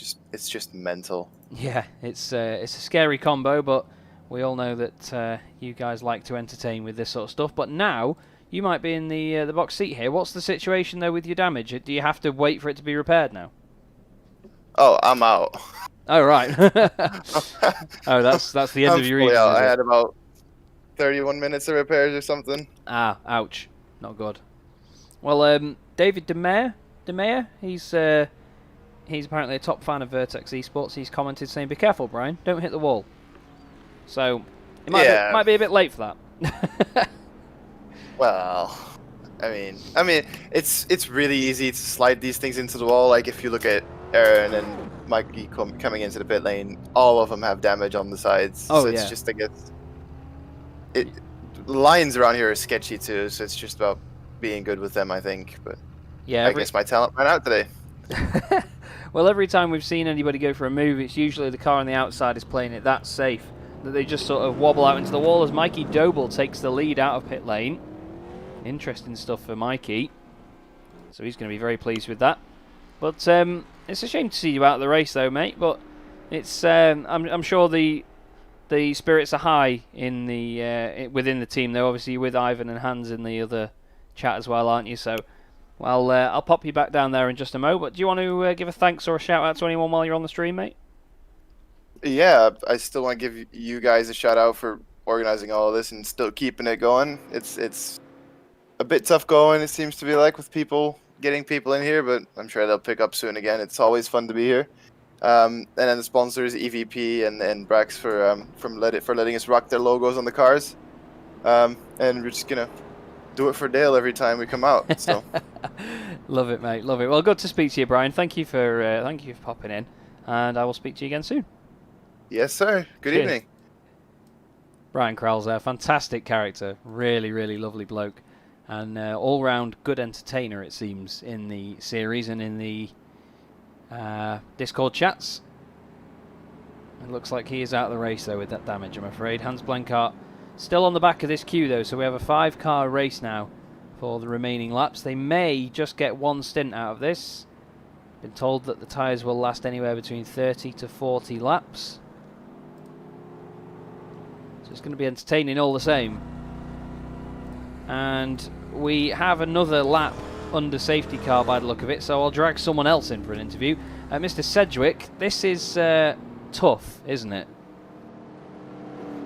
just mental. Yeah, it's a scary combo, but we all know that you guys like to entertain with this sort of stuff. But now you might be in the box seat here. What's the situation though with your damage? Do you have to wait for it to be repaired now? Oh, I'm out. Oh right. Oh, that's the end I'm of your fully evening. out. Is I it? had about 31 minutes of repairs or something. Ah, ouch. Not good. Well, David DeMeyer, he's apparently a top fan of Vertex Esports. He's commented saying, "Be careful, Brian. Don't hit the wall." So it might be a bit late for that. Well, I mean, it's really easy to slide these things into the wall. Like if you look at Aaron and Mikey coming into the pit lane, all of them have damage on the sides. Oh, so it's yeah. just, I guess, lines around here are sketchy too. So it's just about being good with them, I think. But Yeah. I guess my talent ran out today. Well, every time we've seen anybody go for a move, it's usually the car on the outside is playing it that safe that they just sort of wobble out into the wall as Mikey Doble takes the lead out of pit lane. Interesting stuff for Mikey. So he's going to be very pleased with that. But it's a shame to see you out of the race, though, mate. But it's I'm sure the spirits are high in the within the team. Though obviously you're with Ivan and Hans in the other chat as well, aren't you? So, well, I'll pop you back down there in just a moment. But do you want to give a thanks or a shout out to anyone while you're on the stream, mate? Yeah, I still want to give you guys a shout out for organizing all of this and still keeping it going. It's a bit tough going, it seems to be like, with getting people in here, but I'm sure they'll pick up soon again. It's always fun to be here. And then the sponsors, EVP and Brax for letting us rock their logos on the cars. And we're just gonna do it for Dale every time we come out. So Love it, mate. Love it. Well, good to speak to you, Brian. Thank you for popping in, and I will speak to you again soon. yes, sir. Good Cheers. evening. Brian Kral's there, fantastic character, really, really lovely bloke, and all-round good entertainer, it seems, in the series and in the Discord chats. It looks like he is out of the race, though, with that damage, I'm afraid. Hans Blankart still on the back of this queue, though, so we have a 5-car race now for the remaining laps. They may just get one stint out of this. Been told that the tyres will last anywhere between 30 to 40 laps. So it's going to be entertaining all the same. And we have another lap under safety car by the look of it, so I'll drag someone else in for an interview. Mr. Sedgwick, this is tough, isn't it?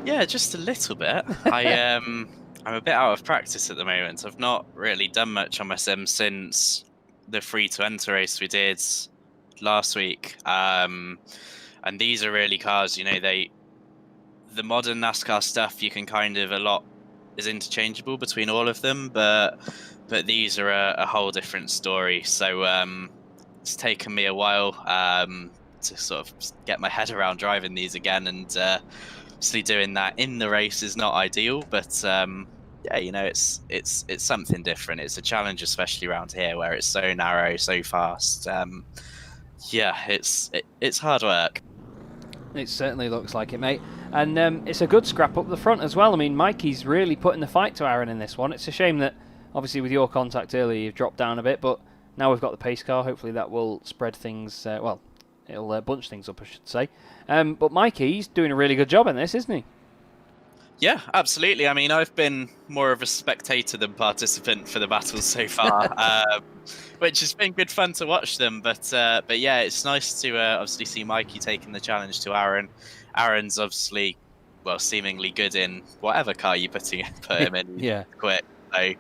Yeah, just a little bit. I'm a bit out of practice at the moment. I've not really done much on my sim since the free to enter race we did last week. And these are really cars, you know, the modern NASCAR stuff, you can kind of, a lot is interchangeable between all of them, but these are a whole different story. So it's taken me a while to sort of get my head around driving these again, and obviously doing that in the race is not ideal, but yeah, you know, it's something different. It's a challenge, especially around here where it's so narrow, so fast. Yeah, it's hard work. It certainly looks like it, mate. And it's a good scrap up the front as well. I mean, Mikey's really putting the fight to Aaron in this one. It's a shame that, obviously, with your contact earlier, you've dropped down a bit, but now we've got the pace car. Hopefully that will spread things, well, it'll bunch things up, I should say. But Mikey's doing a really good job in this, isn't he? Yeah, absolutely. I mean, I've been more of a spectator than participant for the battles so far, which has been good fun to watch them. But yeah, it's nice to obviously see Mikey taking the challenge to Aaron. Aaron's obviously, well, seemingly good in whatever car you put him in. Yeah. Quick. So,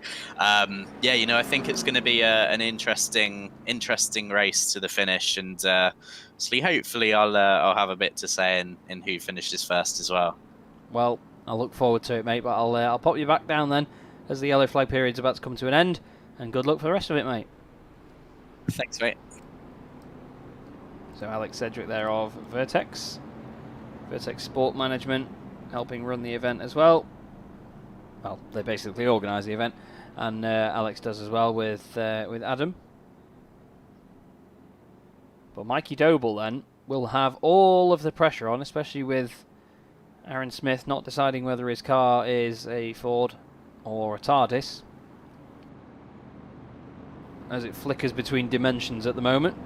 yeah, you know, I think it's going to be an interesting race to the finish, and hopefully I'll have a bit to say in who finishes first as well. Well, I look forward to it, mate, but I'll pop you back down then as the yellow flag period's about to come to an end, and good luck for the rest of it, mate. Thanks, mate. So Alex Sedgwick there of Vertex Sport Management, helping run the event as well. Well, they basically organise the event, and Alex does as well with Adam. But Mikey Doble then will have all of the pressure on, especially with Aaron Smith not deciding whether his car is a Ford or a TARDIS, as it flickers between dimensions at the moment.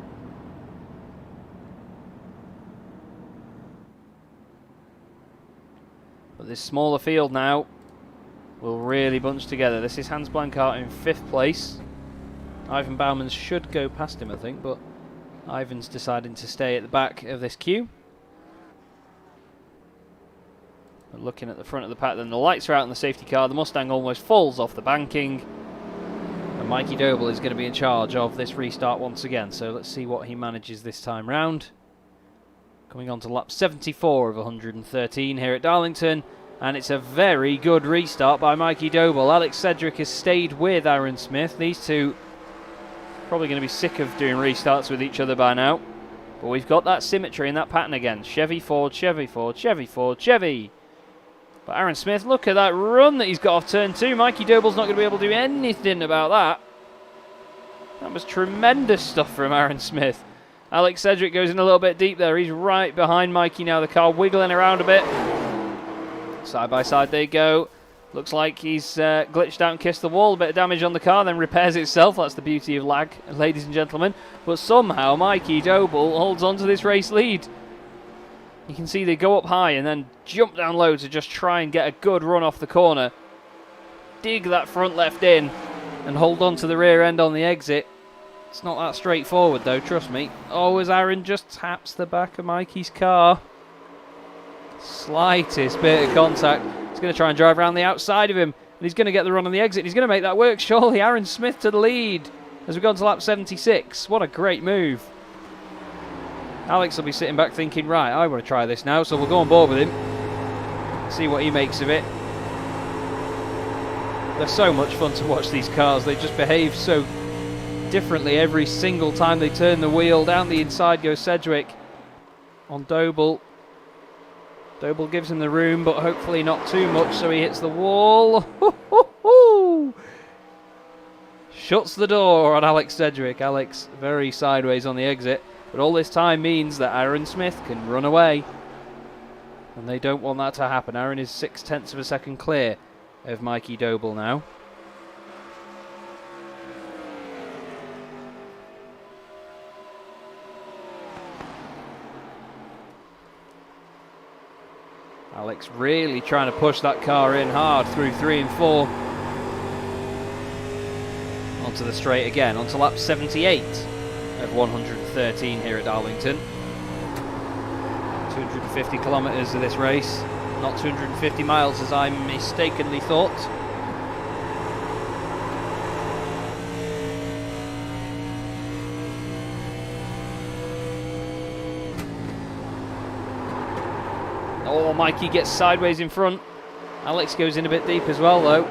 But this smaller field now will really bunch together. This is Hans Blankart in 5th place. Ivan Baumann should go past him, I think, but Ivan's deciding to stay at the back of this queue. But looking at the front of the pack, then the lights are out in the safety car. The Mustang almost falls off the banking. And Mikey Doble is going to be in charge of this restart once again. So let's see what he manages this time round. Coming on to lap 74 of 113 here at Darlington. And it's a very good restart by Mikey Doble. Alex Sedgwick has stayed with Aaron Smith. These two probably going to be sick of doing restarts with each other by now. But we've got that symmetry and that pattern again. Chevy, Ford, Chevy, Ford, Chevy, Ford, Chevy. But Aaron Smith, look at that run that he's got off turn 2. Mikey Doble's not going to be able to do anything about that. That was tremendous stuff from Aaron Smith. Alex Sedgwick goes in a little bit deep there. He's right behind Mikey now. The car wiggling around a bit. Side by side they go. Looks like he's glitched out and kissed the wall. A bit of damage on the car, then repairs itself. That's the beauty of lag, ladies and gentlemen. But somehow Mikey Doble holds on to this race lead. You can see they go up high and then jump down low to just try and get a good run off the corner. Dig that front left in and hold on to the rear end on the exit. It's not that straightforward though, trust me. Oh, as Aaron just taps the back of Mikey's car. Slightest bit of contact. He's going to try and drive around the outside of him. And he's going to get the run on the exit. He's going to make that work, surely. Aaron Smith to the lead as we go on to lap 76. What a great move. Alex will be sitting back thinking, right, I want to try this now, so we'll go on board with him. See what he makes of it. They're so much fun to watch, these cars. They just behave so differently every single time they turn the wheel. Down the inside goes Sedgwick on Doble. Doble gives him the room, but hopefully not too much, so he hits the wall. Shuts the door on Alex Sedgwick. Alex very sideways on the exit. But all this time means that Aaron Smith can run away. And they don't want that to happen. Aaron is 0.6 of a second clear of Mikey Doble now. Alex really trying to push that car in hard through 3 and 4. Onto the straight again, onto lap 78 of 113 here at Darlington. 250 kilometres of this race, not 250 miles as I mistakenly thought. Oh, Mikey gets sideways in front. Alex goes in a bit deep as well though.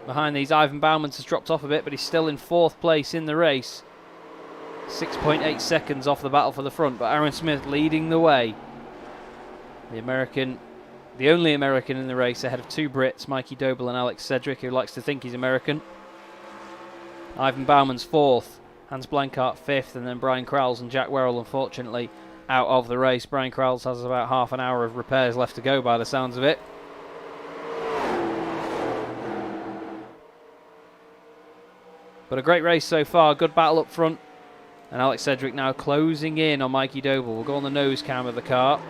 Behind these, Ivan Baumann has dropped off a bit, but he's still in 4th place in the race. 6.8 seconds off the battle for the front, but Aaron Smith leading the way. The only American in the race, ahead of 2 Brits, Mikey Doble and Alex Sedgwick, who likes to think he's American. Ivan Baumann's 4th, Hans Blankart 5th, and then Brian Crowles and Jack Werrell, unfortunately, out of the race. Brian Crowles has about half an hour of repairs left to go by the sounds of it. But a great race so far, good battle up front. And Alex Sedgwick now closing in on Mikey Doble. We'll go on the nose cam of the car.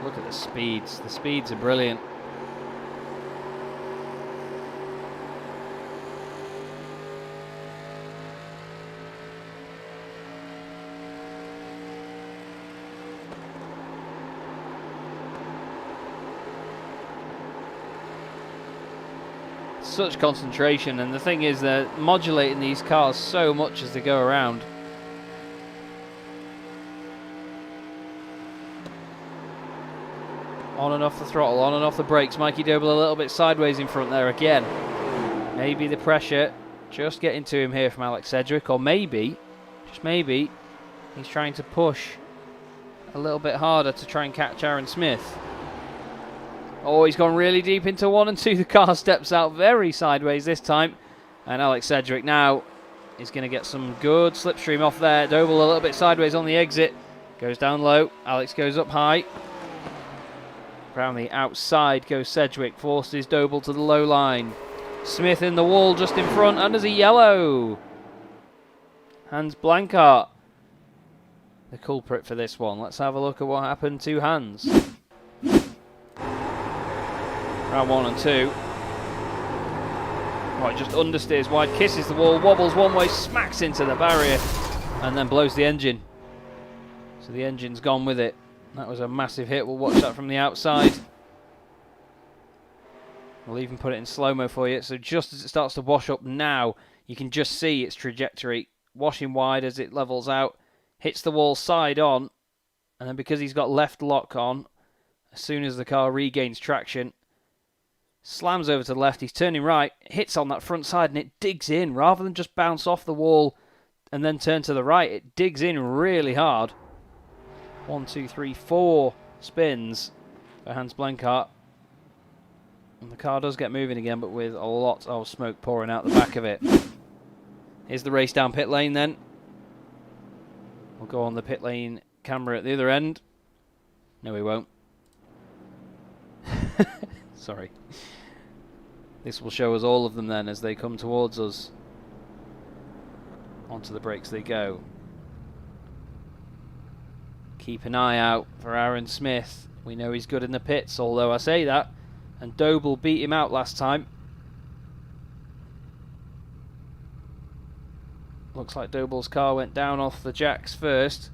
Look at the speeds. The speeds are brilliant. Such concentration, and the thing is they're modulating these cars so much as they go around. On and off the throttle, on and off the brakes. Mikey Doble a little bit sideways in front there again. Maybe the pressure just getting to him here from Alex Sedgwick, or maybe, just maybe, He's trying to push a little bit harder to try and catch Aaron Smith. Oh, he's gone really deep into 1 and 2. The car steps out very sideways this time. And Alex Sedgwick now is going to get some good slipstream off there. Doble a little bit sideways on the exit. Goes down low. Alex goes up high. Around the outside goes Sedgwick. Forces Doble to the low line. Smith in the wall just in front. And there's a yellow. Hans Blankart, the culprit for this one. Let's have a look at what happened to Hans. Round 1 and 2. Right, just understeers wide, kisses the wall, wobbles one way, smacks into the barrier, and then blows the engine. So the engine's gone with it. That was a massive hit. We'll watch that from the outside. We'll even put it in slow-mo for you. So just as it starts to wash up now, you can just see its trajectory washing wide as it levels out, hits the wall side on, and then because he's got left lock on, as soon as the car regains traction, slams over to the left, he's turning right, hits on that front side, and it digs in. Rather than just bounce off the wall and then turn to the right, it digs in really hard. 1, 2, 3, 4 spins for Hans Blankart. And the car does get moving again, but with a lot of smoke pouring out the back of it. Here's the race down pit lane then. We'll go on the pit lane camera at the other end. No, we won't. Sorry. This will show us all of them then as they come towards us. Onto the brakes they go. Keep an eye out for Aaron Smith. We know he's good in the pits, although I say that. And Doble beat him out last time. Looks like Doble's car went down off the jacks first.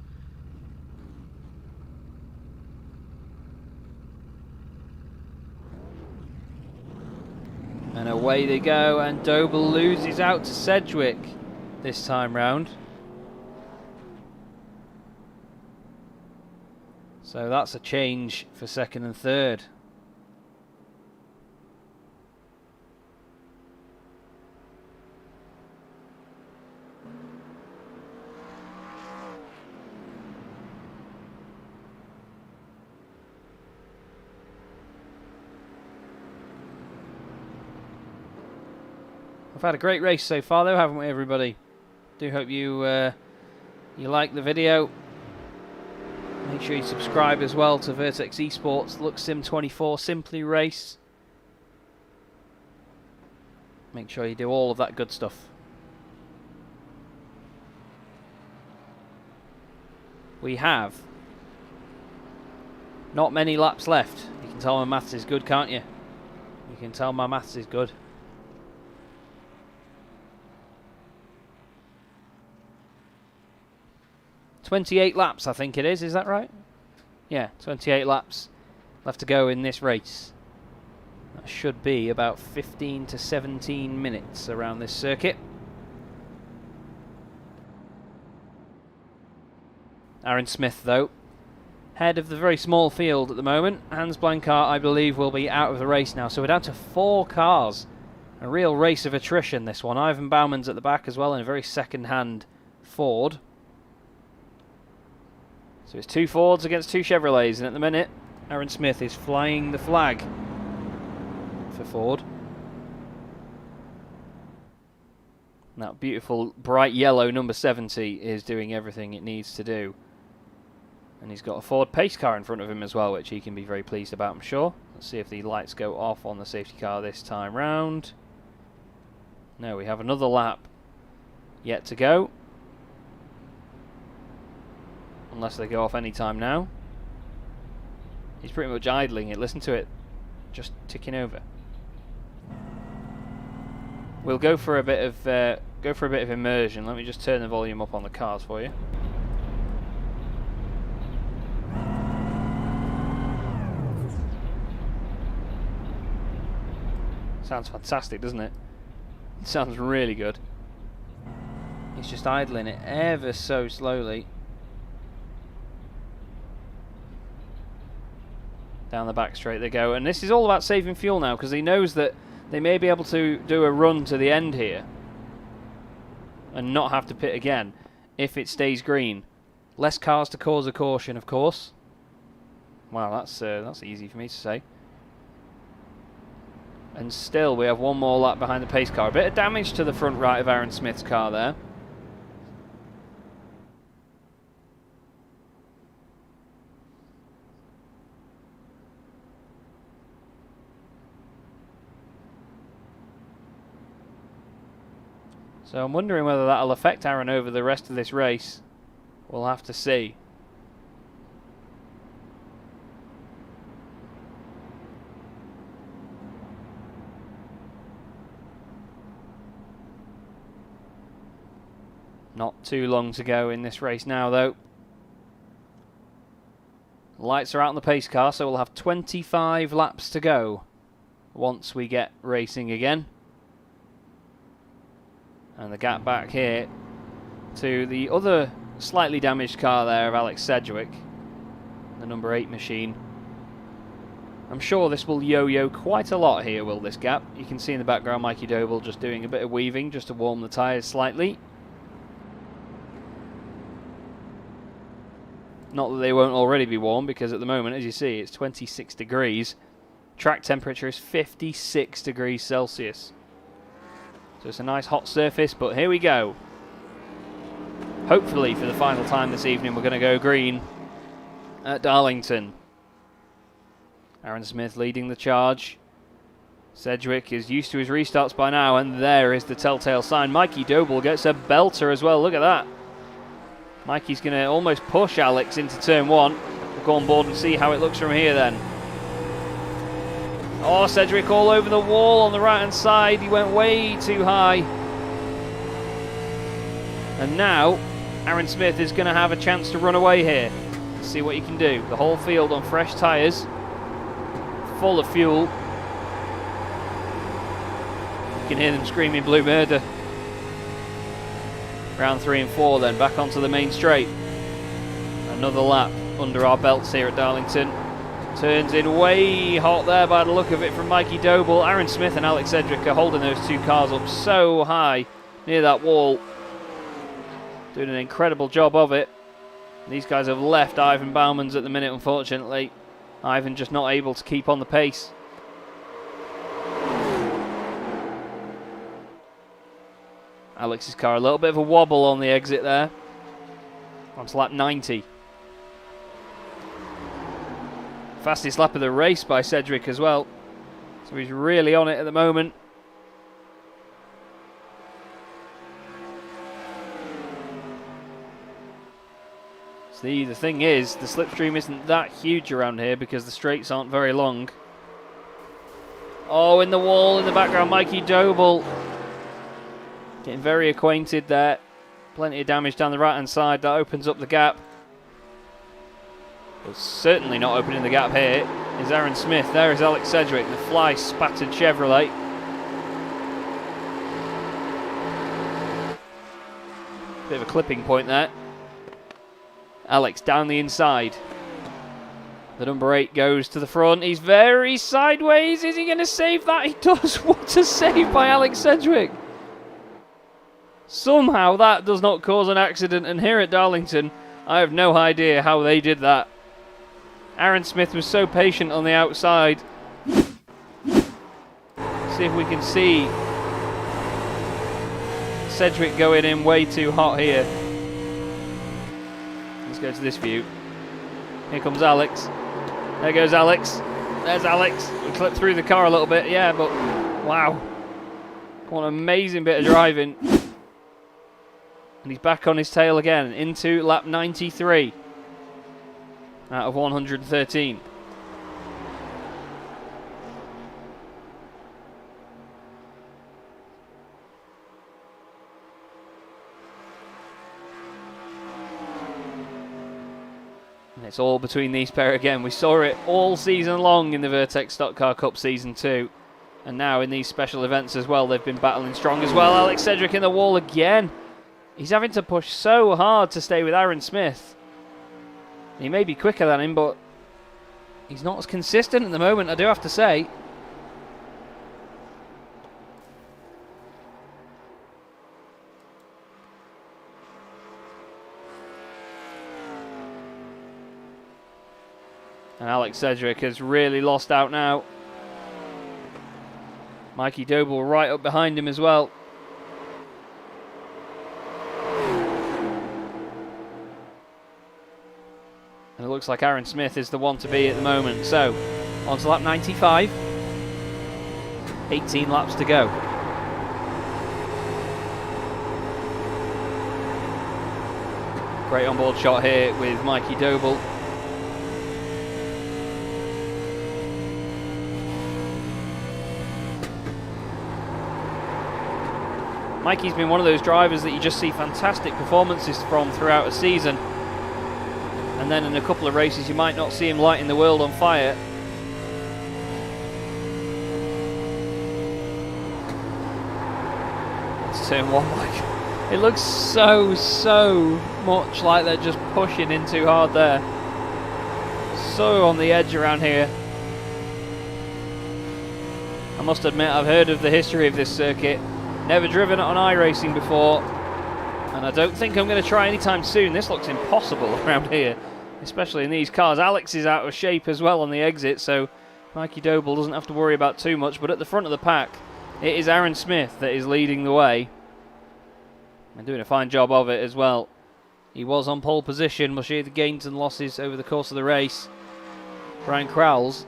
And away they go, and Doble loses out to Sedgwick this time round. So that's a change for second and third. We've had a great race so far though, haven't we, everybody? Do hope you you like the video. Make sure you subscribe as well to Vertex Esports, LuxSim24, Simply Race. Make sure you do all of that good stuff. We have not many laps left. You can tell my maths is good, can't you? You can tell my maths is good. "28 laps, I think it is that right? Yeah, 28 laps left to go in this race. That should be about 15 to 17 minutes around this circuit. Aaron Smith, though, head of the very small field at the moment. Hans Blankart, I believe, will be out of the race now. So we're down to 4 cars. A real race of attrition, this one. Ivan Bauman's at the back as well in a very second-hand Ford. So it's 2 Fords against 2 Chevrolets, and at the minute, Aaron Smith is flying the flag for Ford. And that beautiful bright yellow number 70 is doing everything it needs to do. And he's got a Ford pace car in front of him as well, which he can be very pleased about, I'm sure. Let's see if the lights go off on the safety car this time round. No, we have another lap yet to go. Unless they go off any time now. He's pretty much idling it. Listen to it, just ticking over. We'll go for a bit of immersion. Let me just turn the volume up on the cars for you. Sounds fantastic, doesn't it? It sounds really good. He's just idling it ever so slowly. Down the back straight they go, and this is all about saving fuel now, because he knows that they may be able to do a run to the end here and not have to pit again if it stays green Less cars to cause a caution, of course. Wow, that's easy for me to say. And still, we have one more lap behind the pace car. A bit of damage to the front right of Aaron Smith's car there. So I'm wondering whether that'll affect Aaron over the rest of this race. We'll have to see. Not too long to go in this race now, though. Lights are out on the pace car, so we'll have 25 laps to go once we get racing again. And the gap back here to the other slightly damaged car there of Alex Sedgwick, the number 8 machine. I'm sure this will yo-yo quite a lot here, will this gap? You can see in the background Mikey Doble just doing a bit of weaving just to warm the tyres slightly. Not that they won't already be warm, because at the moment, as you see, it's 26 degrees. Track temperature is 56 degrees Celsius. So it's a nice hot surface, but here we go. Hopefully for the final time this evening we're going to go green at Darlington. Aaron Smith leading the charge. Sedgwick is used to his restarts by now, and there is the telltale sign. Mikey Doble gets a belter as well, look at that. Mikey's going to almost push Alex into turn 1. We'll go on board and see how it looks from here then. Oh, Sedgwick all over the wall on the right hand side. He went way too high. And now Aaron Smith is going to have a chance to run away here. Let's see what he can do. The whole field on fresh tyres, full of fuel. You can hear them screaming blue murder. Round 3 and 4 then, back onto the main straight. Another lap under our belts here at Darlington. Turns in way hot there by the look of it from Mikey Doble. Aaron Smith and Alex Sedgwick are holding those two cars up so high near that wall. Doing an incredible job of it. These guys have left Ivan Bauman's at the minute, unfortunately. Ivan just not able to keep on the pace. Alex's car a little bit of a wobble on the exit there. On to lap 90. Fastest lap of the race by Sedgwick as well. So he's really on it at the moment. See, the thing is, the slipstream isn't that huge around here because the straights aren't very long. Oh, in the wall in the background, Mikey Doble. Getting very acquainted there. Plenty of damage down the right hand side. That opens up the gap. But certainly not opening the gap here is Aaron Smith. There is Alex Sedgwick, the fly spattered Chevrolet. Bit of a clipping point there. Alex down the inside. The number 8 goes to the front. He's very sideways. Is he going to save that? He does. What a save by Alex Sedgwick. Somehow that does not cause an accident, and here at Darlington, I have no idea how they did that. Aaron Smith was so patient on the outside. See if we can see Sedgwick going in way too hot here. Let's go to this view. Here comes Alex. There goes Alex. There's Alex. We clipped through the car a little bit, yeah, but wow. What an amazing bit of driving. And he's back on his tail again into lap 93 out of 113. And it's all between these pair again. We saw it all season long in the Vertex Stock Car Cup Season 2. And now in these special events as well, they've been battling strong as well. Alex Sedgwick in the wall again. He's having to push so hard to stay with Aaron Smith. He may be quicker than him, but he's not as consistent at the moment, I do have to say. Alex Sedgwick has really lost out now. Mikey Doble right up behind him as well. And it looks like Aaron Smith is the one to be at the moment. So, on to lap 95. 18 laps to go. Great onboard shot here with Mikey Doble. Mikey's been one of those drivers that you just see fantastic performances from throughout a season. And then in a couple of races you might not see him lighting the world on fire. It's turn one, like, it looks so much like they're just pushing in too hard there. So on the edge around here. I must admit I've heard of the history of this circuit. Never driven it on iRacing before. And I don't think I'm going to try anytime soon. This looks impossible around here, especially in these cars. Alex is out of shape as well on the exit, so Mikey Doble doesn't have to worry about too much. But at the front of the pack, it is Aaron Smith that is leading the way. And doing a fine job of it as well. He was on pole position. We'll show you the gains and losses over the course of the race. Brian Crowles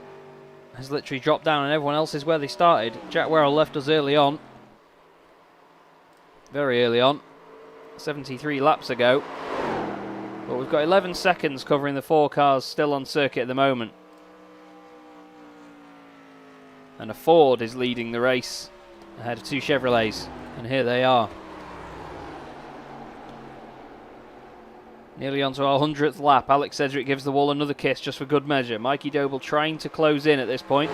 has literally dropped down and everyone else is where they started. Jack Werrell left us early on. Very early on. 73 laps ago. But we've got 11 seconds covering the 4 cars still on circuit at the moment. And a Ford is leading the race ahead of 2 Chevrolets. And here they are. Nearly onto our 100th lap. Alex Sedgwick gives the wall another kiss just for good measure. Mikey Doble trying to close in at this point.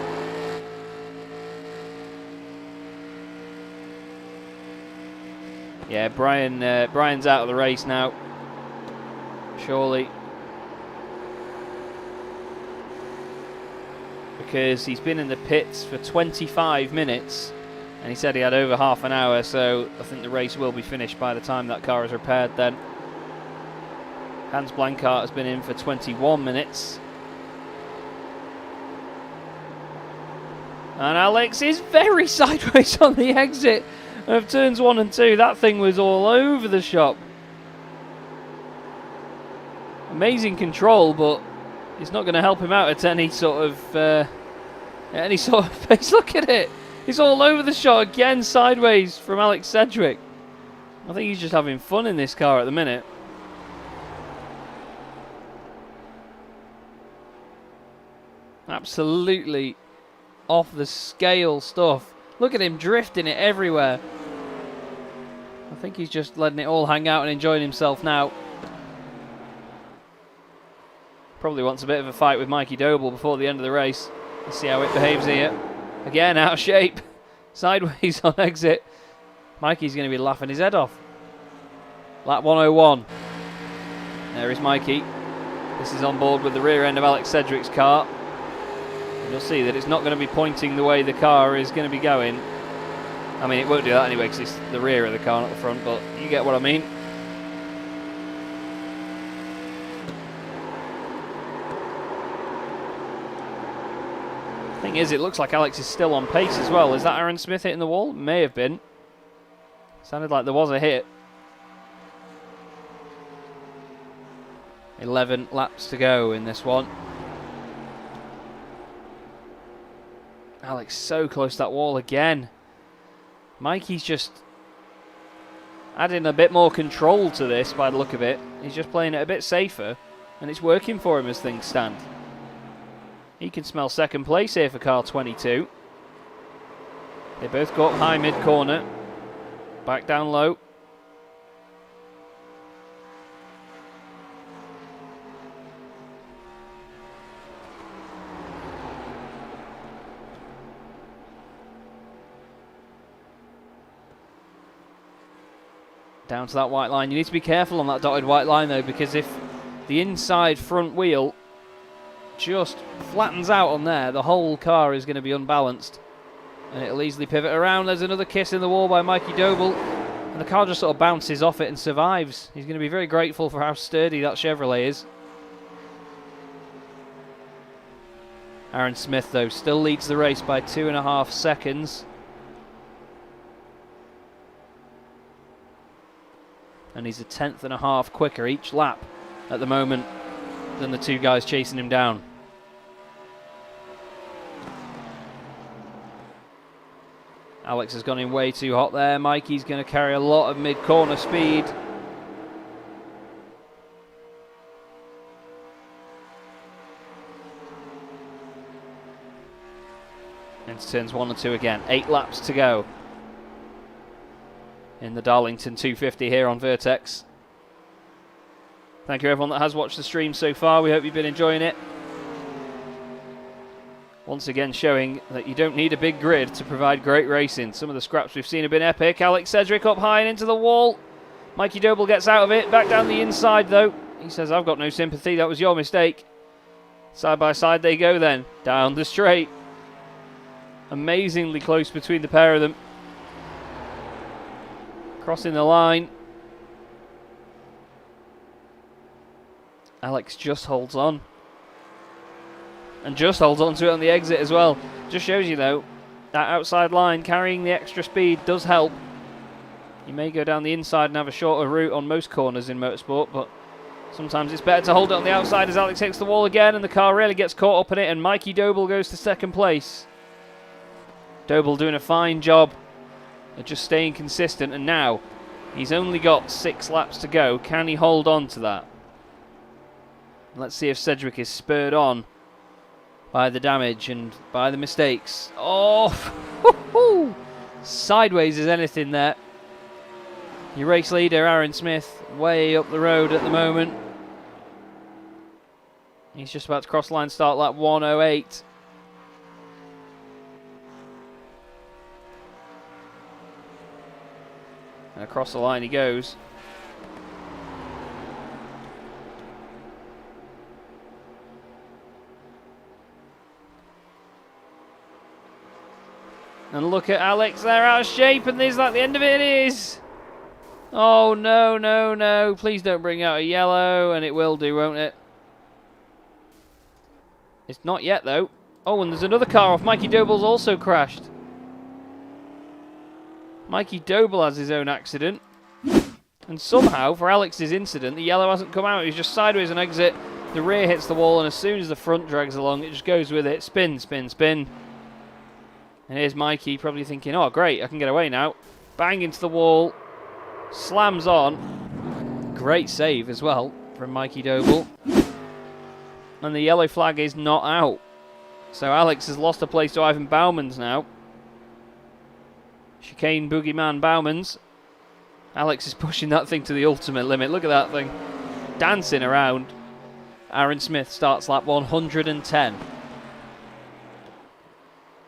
Yeah, Brian's out of the race now. Surely. Because he's been in the pits for 25 minutes. And he said he had over half an hour, so I think the race will be finished by the time that car is repaired then. Hans Blankart has been in for 21 minutes. And Alex is very sideways on the exit of turns 1 and 2. That thing was all over the shop. Amazing control, but it's not going to help him out at any sort of pace. Look at it. It's all over the shop again, sideways from Alex Sedgwick. I think he's just having fun in this car at the minute. Absolutely off the scale stuff. Look at him drifting it everywhere. I think he's just letting it all hang out and enjoying himself now. Probably wants a bit of a fight with Mikey Doble before the end of the race. Let's see how it behaves here. Again, out of shape. Sideways on exit. Mikey's going to be laughing his head off. Lap 101. There is Mikey. This is on board with the rear end of Alex Sedgwick's car. And you'll see that it's not going to be pointing the way the car is going to be going. I mean, it won't do that anyway because it's the rear of the car, not the front, but you get what I mean. Thing is, it looks like Alex is still on pace as well. Is that Aaron Smith hitting the wall? May have been. Sounded like there was a hit. 11 laps to go in this one. Alex so close to that wall again. Mikey's just adding a bit more control to this by the look of it. He's just playing it a bit safer, and it's working for him as things stand. He can smell second place here for car 22. They both go up high mid-corner. Back down low. Down to that white line. You need to be careful on that dotted white line though, because if the inside front wheel just flattens out on there, the whole car is going to be unbalanced and it'll easily pivot around. There's another kiss in the wall by Mikey Doble and the car just sort of bounces off it and survives. He's going to be very grateful for how sturdy that Chevrolet is. Aaron Smith, though, still leads the race by 2.5 seconds. And he's 1/10.5 quicker each lap at the moment than the two guys chasing him down. Alex has gone in way too hot there. Mikey's going to carry a lot of mid-corner speed. Into turns 1 and 2 again. 8 laps to go in the Darlington 250 here on Vertex. Thank you everyone that has watched the stream so far. We hope you've been enjoying it. Once again showing that you don't need a big grid to provide great racing. Some of the scraps we've seen have been epic. Alex Sedgwick up high and into the wall. Mikey Doble gets out of it. Back down the inside though. He says, I've got no sympathy. That was your mistake. Side by side they go then. Down the straight. Amazingly close between the pair of them. Crossing the line. Alex just holds on. And just holds on to it on the exit as well. Just shows you though, that outside line carrying the extra speed does help. You may go down the inside and have a shorter route on most corners in motorsport, but sometimes it's better to hold it on the outside as Alex hits the wall again and the car really gets caught up in it and Mikey Doble goes to second place. Doble doing a fine job of just staying consistent, and now he's only got 6 laps to go. Can he hold on to that? Let's see if Sedgwick is spurred on by the damage and by the mistakes. Oh, sideways as anything there. Your race leader, Aaron Smith, way up the road at the moment. He's just about to cross line start lap 1:08. And across the line he goes. And look at Alex there, out of shape, and this is like the end of it. It is. Oh no, no, no. Please don't bring out a yellow, and it will do, won't it? It's not yet though. Oh, and there's another car off. Mikey Doble's also crashed. Mikey Doble has his own accident. And somehow, for Alex's incident, the yellow hasn't come out. He's just sideways on exit. The rear hits the wall, and as soon as the front drags along, it just goes with it. Spin, spin, spin. And here's Mikey probably thinking, oh great, I can get away now. Bang into the wall. Slams on. Great save as well from Mikey Doble. And the yellow flag is not out. So Alex has lost a place to Ivan Bauman's now. Chicane Boogeyman Bauman's. Alex is pushing that thing to the ultimate limit. Look at that thing. Dancing around. Aaron Smith starts lap 110.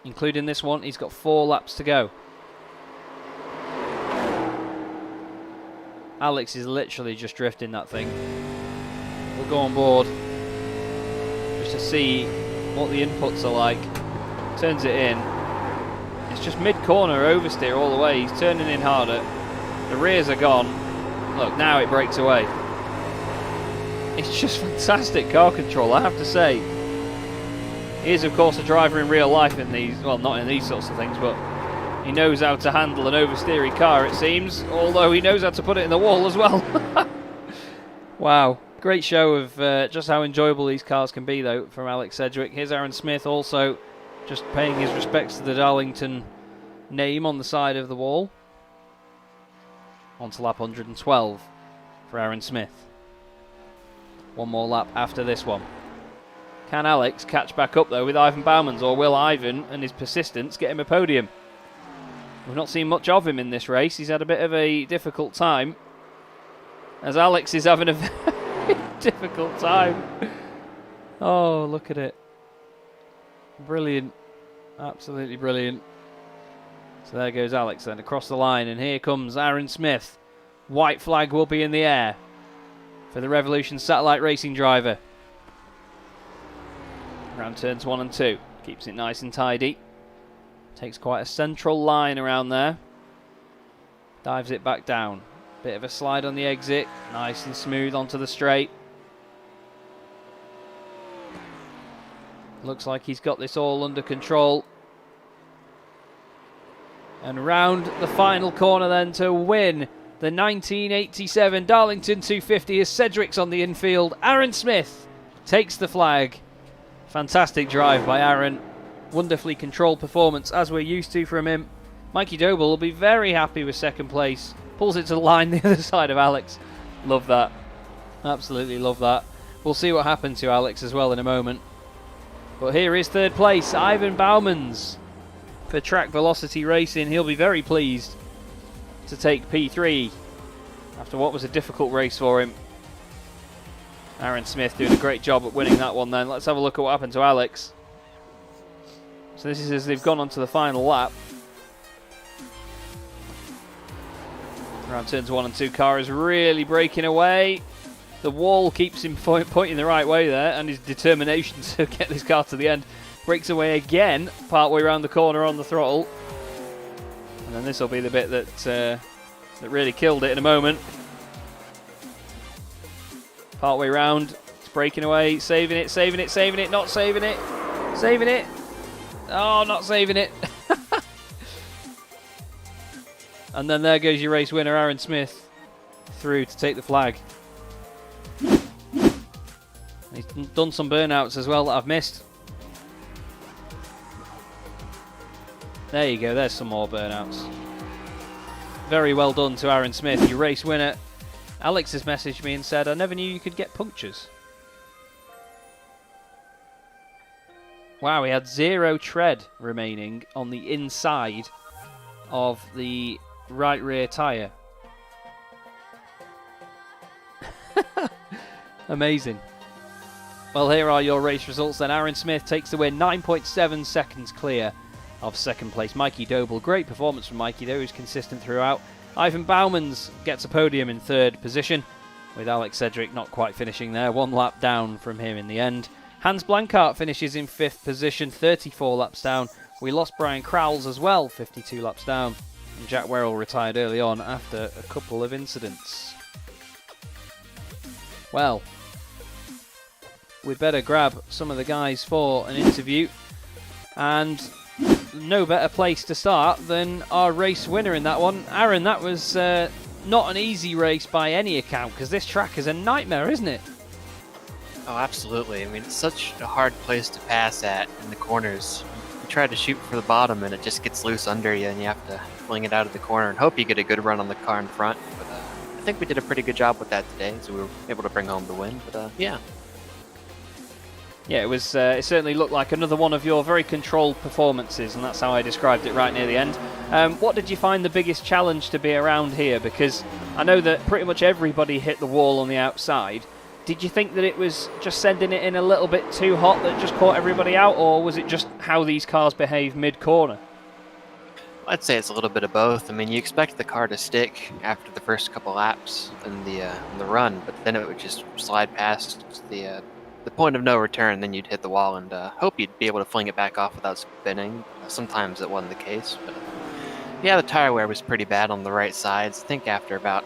Including this one, he's got 4 laps to go. Alex is literally just drifting that thing. We'll go on board just to see what the inputs are like. Turns it in. It's just mid-corner oversteer all the way. He's turning in harder. The rears are gone. Look, now it breaks away. It's just fantastic car control, I have to say. He is, of course, a driver in real life in these, well, not in these sorts of things, but he knows how to handle an oversteery car, it seems, although he knows how to put it in the wall as well. Wow. Great show of just how enjoyable these cars can be, though, from Alex Sedgwick. Here's Aaron Smith also just paying his respects to the Darlington name on the side of the wall. On to lap 112 for Aaron Smith. One more lap after this one. Can Alex catch back up though with Ivan Bauman's, or will Ivan and his persistence get him a podium? We've not seen much of him in this race. He's had a bit of a difficult time, as Alex is having a very difficult time. Oh, look at it. Brilliant. Absolutely brilliant. So there goes Alex then across the line, and here comes Aaron Smith. White flag will be in the air for the Revolution Satellite Racing driver. Around turns 1 and 2. Keeps it nice and tidy. Takes quite a central line around there. Dives it back down. Bit of a slide on the exit. Nice and smooth onto the straight. Looks like he's got this all under control. And round the final corner then to win the 1987 Darlington 250 as Cedric's on the infield. Aaron Smith takes the flag. Fantastic drive by Aaron. Wonderfully controlled performance as we're used to from him. Mikey Doble will be very happy with second place. Pulls it to the line the other side of Alex. Love that. Absolutely love that. We'll see what happens to Alex as well in a moment. But here is third place, Ivan Bowmans for Track Velocity Racing. He'll be very pleased to take P3 after what was a difficult race for him. Aaron Smith doing a great job at winning that one then. Let's have a look at what happened to Alex. So this is as they've gone on to the final lap. Around turns 1 and 2, car is really breaking away. The wall keeps him pointing the right way there, and his determination to get this car to the end breaks away again, partway around the corner on the throttle. And then this will be the bit that really killed it in a moment. Partway round, it's breaking away, saving it, not saving it, saving it. Oh, not saving it. And then there goes your race winner, Aaron Smith, through to take the flag. He's done some burnouts as well that I've missed. There you go, there's some more burnouts. Very well done to Aaron Smith, your race winner. Alex has messaged me and said, I never knew you could get punctures. Wow, he had 0 tread remaining on the inside of the right rear tyre. Amazing. Well, here are your race results then. Aaron Smith takes the win, 9.7 seconds clear of second place. Mikey Doble, great performance from Mikey though, who's consistent throughout. Ivan Bowmans gets a podium in third position, with Alex Cedric not quite finishing there, 1 lap down from him in the end. Hans Blankart finishes in 5th position, 34 laps down. We lost Brian Crowles as well, 52 laps down. And Jack Werrell retired early on after a couple of incidents. Well, we'd better grab some of the guys for an interview. And no better place to start than our race winner in that one. Aaron, that was not an easy race by any account, because this track is a nightmare, isn't it? Oh, absolutely. I mean, it's such a hard place to pass at in the corners. You try to shoot for the bottom and it just gets loose under you and you have to fling it out of the corner and hope you get a good run on the car in front. But I think we did a pretty good job with that today, so we were able to bring home the win. But yeah. Yeah, it was. It certainly looked like another one of your very controlled performances, and that's how I described it right near the end. What did you find the biggest challenge to be around here? Because I know that pretty much everybody hit the wall on the outside. Did you think that it was just sending it in a little bit too hot that just caught everybody out, or was it just how these cars behave mid-corner? I'd say it's a little bit of both. I mean, you expect the car to stick after the first couple laps in the run, but then it would just slide past the point of no return, then you'd hit the wall and hope you'd be able to fling it back off without spinning. Sometimes it wasn't the case, but yeah, the tire wear was pretty bad on the right sides. I think after about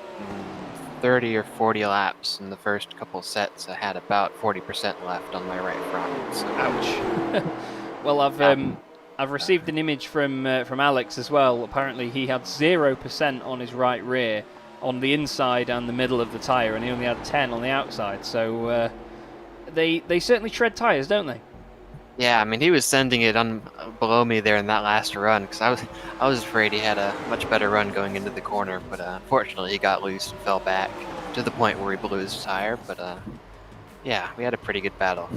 30 or 40 laps in the first couple sets, I had about 40% left on my right front. So. Ouch. Well, I've received an image from Alex as well. Apparently he had 0% on his right rear on the inside and the middle of the tyre, and he only had 10 on the outside. So they certainly tread tyres, don't they? Yeah, I mean, he was sending it on below me there in that last run, because I was afraid he had a much better run going into the corner, but unfortunately he got loose and fell back to the point where he blew his tire. But yeah, we had a pretty good battle.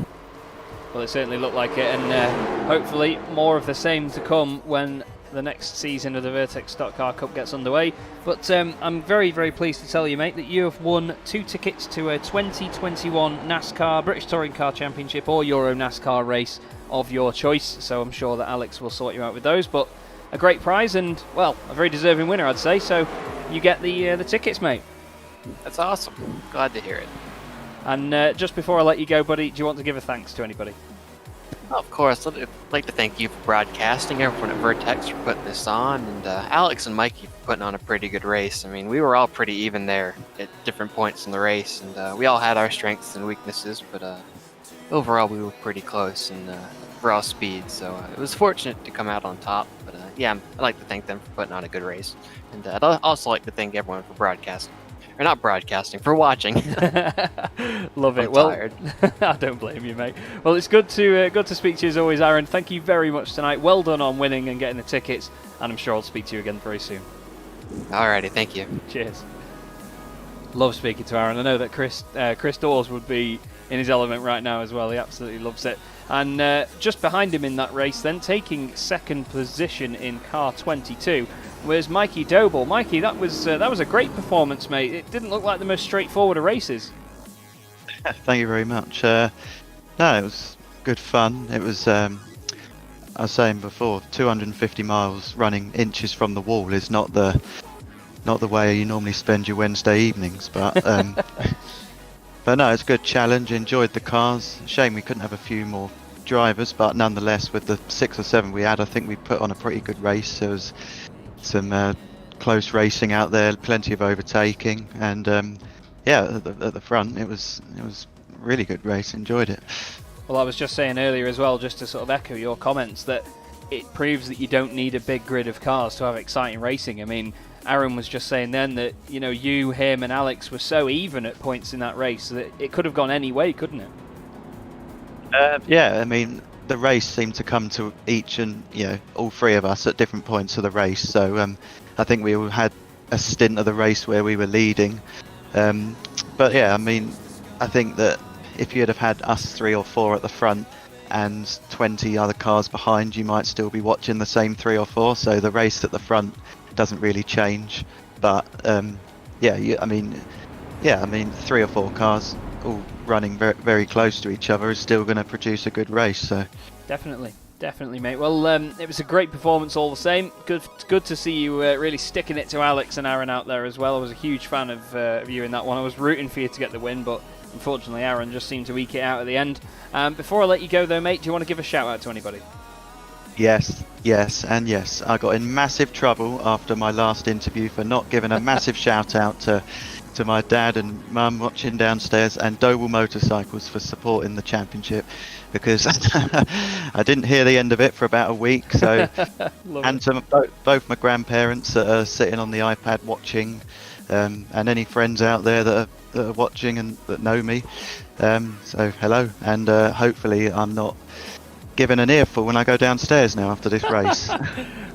Well, it certainly looked like it, and hopefully more of the same to come when the next season of the Vertex Stock Car Cup gets underway. But I'm very, very pleased to tell you, mate, that you have won 2 tickets to a 2021 NASCAR British Touring Car Championship or Euro NASCAR race of your choice. So I'm sure that Alex will sort you out with those. But a great prize and, well, a very deserving winner, I'd say. So you get the tickets, mate. That's awesome. Glad to hear it. And just before I let you go, buddy, do you want to give a thanks to anybody? Of course, I'd like to thank you for broadcasting, everyone at Vertex for putting this on, and Alex and Mikey for putting on a pretty good race. I mean, we were all pretty even there at different points in the race, and we all had our strengths and weaknesses, but overall we were pretty close, and raw speed. So it was fortunate to come out on top. But yeah, I'd like to thank them for putting on a good race. And I'd also like to thank everyone for broadcasting. Or not broadcasting, for watching. Love it. I'm Well, tired. I don't blame you, mate. Well, it's good to speak to you as always, Aaron. Thank you very much tonight. Well done on winning and getting the tickets, and I'm sure I'll speak to you again very soon. Alrighty, thank you. Cheers. Love speaking to Aaron. I know that Chris Dawes would be in his element right now as well. He absolutely loves it. And just behind him in that race, then taking second position in car 22, was Mikey Doble. Mikey, that was a great performance, mate. It didn't look like the most straightforward of races. Thank you very much. No, it was good fun. It was, I was saying before, 250 miles running inches from the wall is not the way you normally spend your Wednesday evenings. But but no, it's a good challenge. Enjoyed the cars. Shame we couldn't have a few more drivers, but nonetheless, with the 6 or 7 we had, I think we put on a pretty good race. There was some close racing out there, plenty of overtaking, and yeah, at the front, it was a really good race. Enjoyed it. Well, I was just saying earlier as well, just to sort of echo your comments, that it proves that you don't need a big grid of cars to have exciting racing. I mean, Aaron was just saying then that, you know, you, him and Alex were so even at points in that race that it could have gone any way, couldn't it? Yeah, I mean, the race seemed to come to each and, you know, all three of us at different points of the race. So I think we all had a stint of the race where we were leading. But yeah, I mean, I think that if you'd have had us 3 or 4 at the front and 20 other cars behind, you might still be watching the same 3 or 4. So the race at the front doesn't really change. But I mean 3 or 4 cars all running very, very close to each other is still going to produce a good race. So Definitely, mate. Well, it was a great performance all the same. Good to see you really sticking it to Alex and Aaron out there as well. I was a huge fan of you in that one. I was rooting for you to get the win, but unfortunately Aaron just seemed to eke it out at the end. Before I let you go though, mate, do you want to give a shout out to anybody? yes, and yes, I got in massive trouble after my last interview for not giving a massive shout out to my dad and mum watching downstairs, and Doble Motorcycles for supporting the championship, because I didn't hear the end of it for about a week. So and to both my grandparents that are sitting on the iPad watching, and any friends out there that are watching and that know me. So hello, and hopefully I'm not given an earful when I go downstairs now after this race.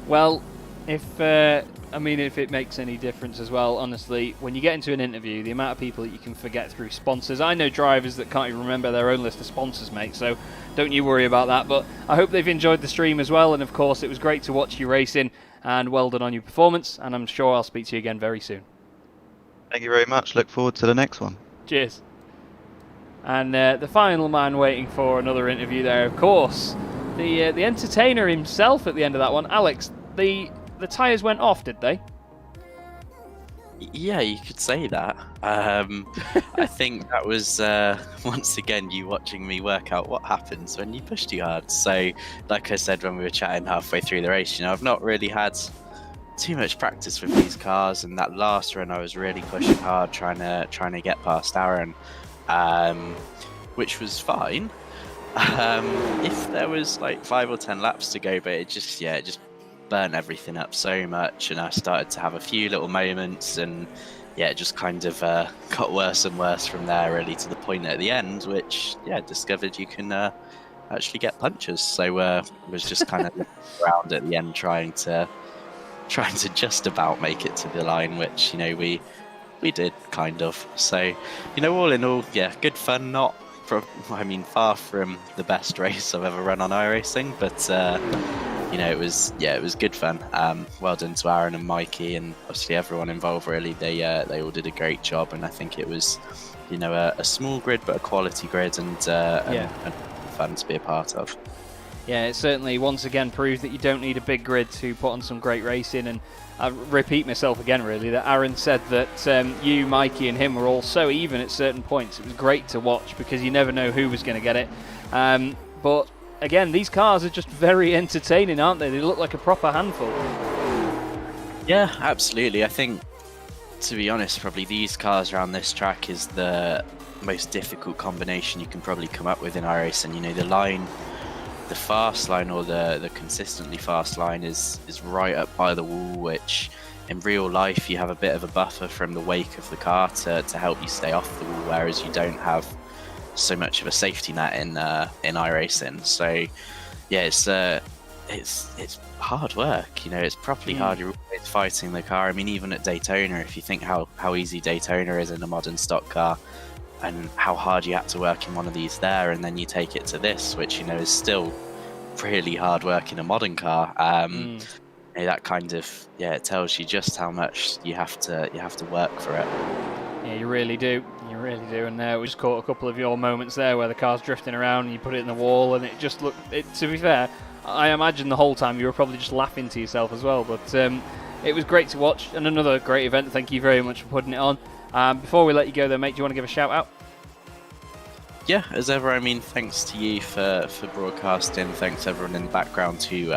Well, if it makes any difference as well, honestly, when you get into an interview, the amount of people that you can forget through sponsors. I know drivers that can't even remember their own list of sponsors, mate, so don't you worry about that. But I hope they've enjoyed the stream as well, and of course it was great to watch you racing, and well done on your performance, and I'm sure I'll speak to you again very soon. Thank you very much. Look forward to the next one. Cheers. And the final man waiting for another interview there, of course, the entertainer himself at the end of that one. Alex, the tyres went off, did they? Yeah, you could say that. I think that was once again you watching me work out what happens when you push too hard. So, like I said when we were chatting halfway through the race, you know, I've not really had too much practice with these cars, and that last run I was really pushing hard, trying to get past Aaron, which was fine. If there was like 5 or 10 laps to go, but it just burnt everything up so much, and I started to have a few little moments, and it just kind of got worse and worse from there, really, to the point at the end, which discovered you can actually get punches. So was just kind of around at the end, trying to just about make it to the line, which, you know, we did kind of. So, you know, all in all, good fun. Far from the best race I've ever run on iRacing, but you know, it was good fun. Well done to Aaron and Mikey, and obviously everyone involved. Really, they all did a great job, and I think it was, you know, a small grid but a quality grid, and fun to be a part of. Yeah, it certainly once again proved that you don't need a big grid to put on some great racing. And I repeat myself again, really, that Aaron said that you, Mikey, and him were all so even at certain points. It was great to watch because you never know who was going to get it. But again, these cars are just very entertaining, aren't they? They look like a proper handful. Yeah, absolutely. I think, to be honest, probably these cars around this track is the most difficult combination you can probably come up with in iRacing. You know, the line the fast line, or the consistently fast line, is right up by the wall, which in real life you have a bit of a buffer from the wake of the car to help you stay off the wall, whereas you don't have so much of a safety net in iRacing. So yeah, it's hard work. It's properly hard. You're always fighting the car. I mean, even at Daytona, if you think how easy Daytona is in a modern stock car, and how hard you had to work in one of these there, and then you take it to this, which is still really hard work in a modern car. That kind of it tells you just how much you have to work for it. Yeah, you really do. You really do. And we just caught a couple of your moments there where the car's drifting around and you put it in the wall, and it just looked. To be fair, I imagine the whole time you were probably just laughing to yourself as well. But it was great to watch, and another great event. Thank you very much for putting it on. Before we let you go, though, mate, do you want to give a shout out? Yeah, as ever, I mean, thanks to you for broadcasting. Thanks to everyone in the background who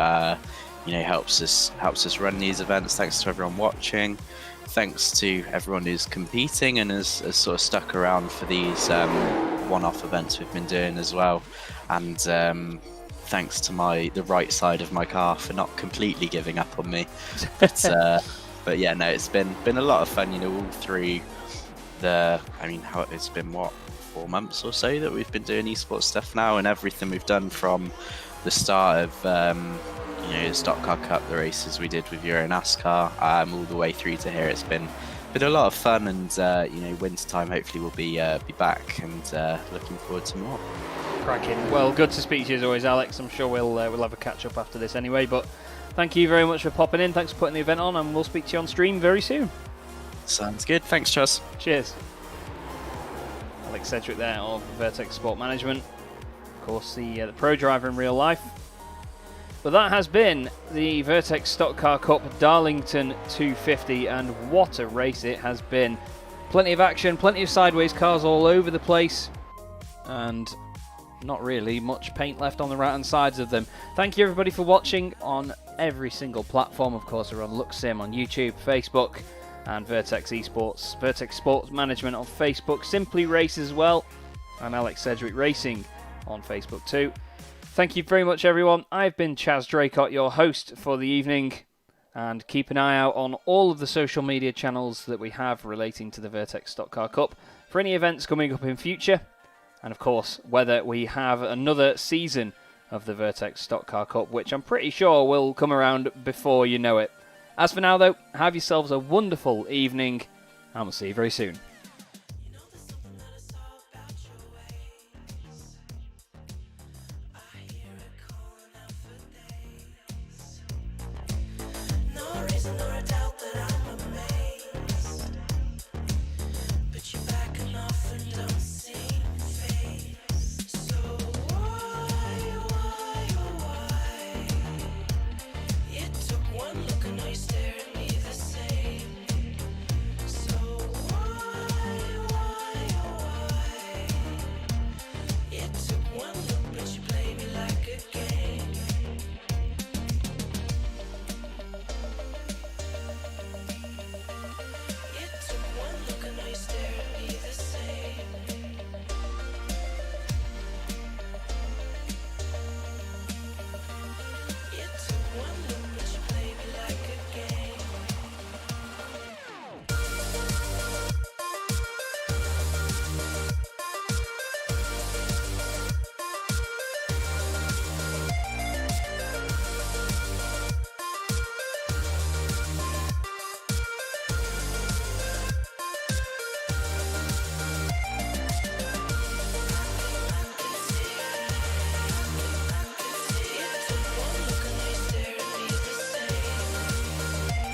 helps us run these events. Thanks to everyone watching. Thanks to everyone who's competing and has sort of stuck around for these one-off events we've been doing as well. And thanks to the right side of my car for not completely giving up on me. But yeah, no, it's been a lot of fun. All through it's been 4 months or so that we've been doing esports stuff now, and everything we've done from the start of the Stock Car Cup, the races we did with Euro NASCAR, all the way through to here. It's been a lot of fun, and winter time hopefully we'll be back, and looking forward to more. Cracking. Well, good to speak to you as always, Alex. I'm sure we'll have a catch up after this anyway, but thank you very much for popping in. Thanks for putting the event on, and we'll speak to you on stream very soon. Sounds good. Thanks, Chaz. Cheers. Alex Sedgwick there of Vertex Sport Management. Of course, the pro driver in real life. But that has been the Vertex Stock Car Cup Darlington 250, and what a race it has been. Plenty of action, plenty of sideways cars all over the place, and not really much paint left on the right hand sides of them. Thank you everybody for watching on every single platform. Of course, we're on LuxSim on YouTube, Facebook, and Vertex Esports, Vertex Sports Management on Facebook, Simply Race as well, and Alex Sedgwick Racing on Facebook too. Thank you very much, everyone. I've been Chaz Draycott, your host for the evening, and keep an eye out on all of the social media channels that we have relating to the Vertex Stock Car Cup for any events coming up in future, and of course whether we have another season of the Vertex Stock Car Cup, which I'm pretty sure will come around before you know it. As for now, though, have yourselves a wonderful evening, and we'll see you very soon.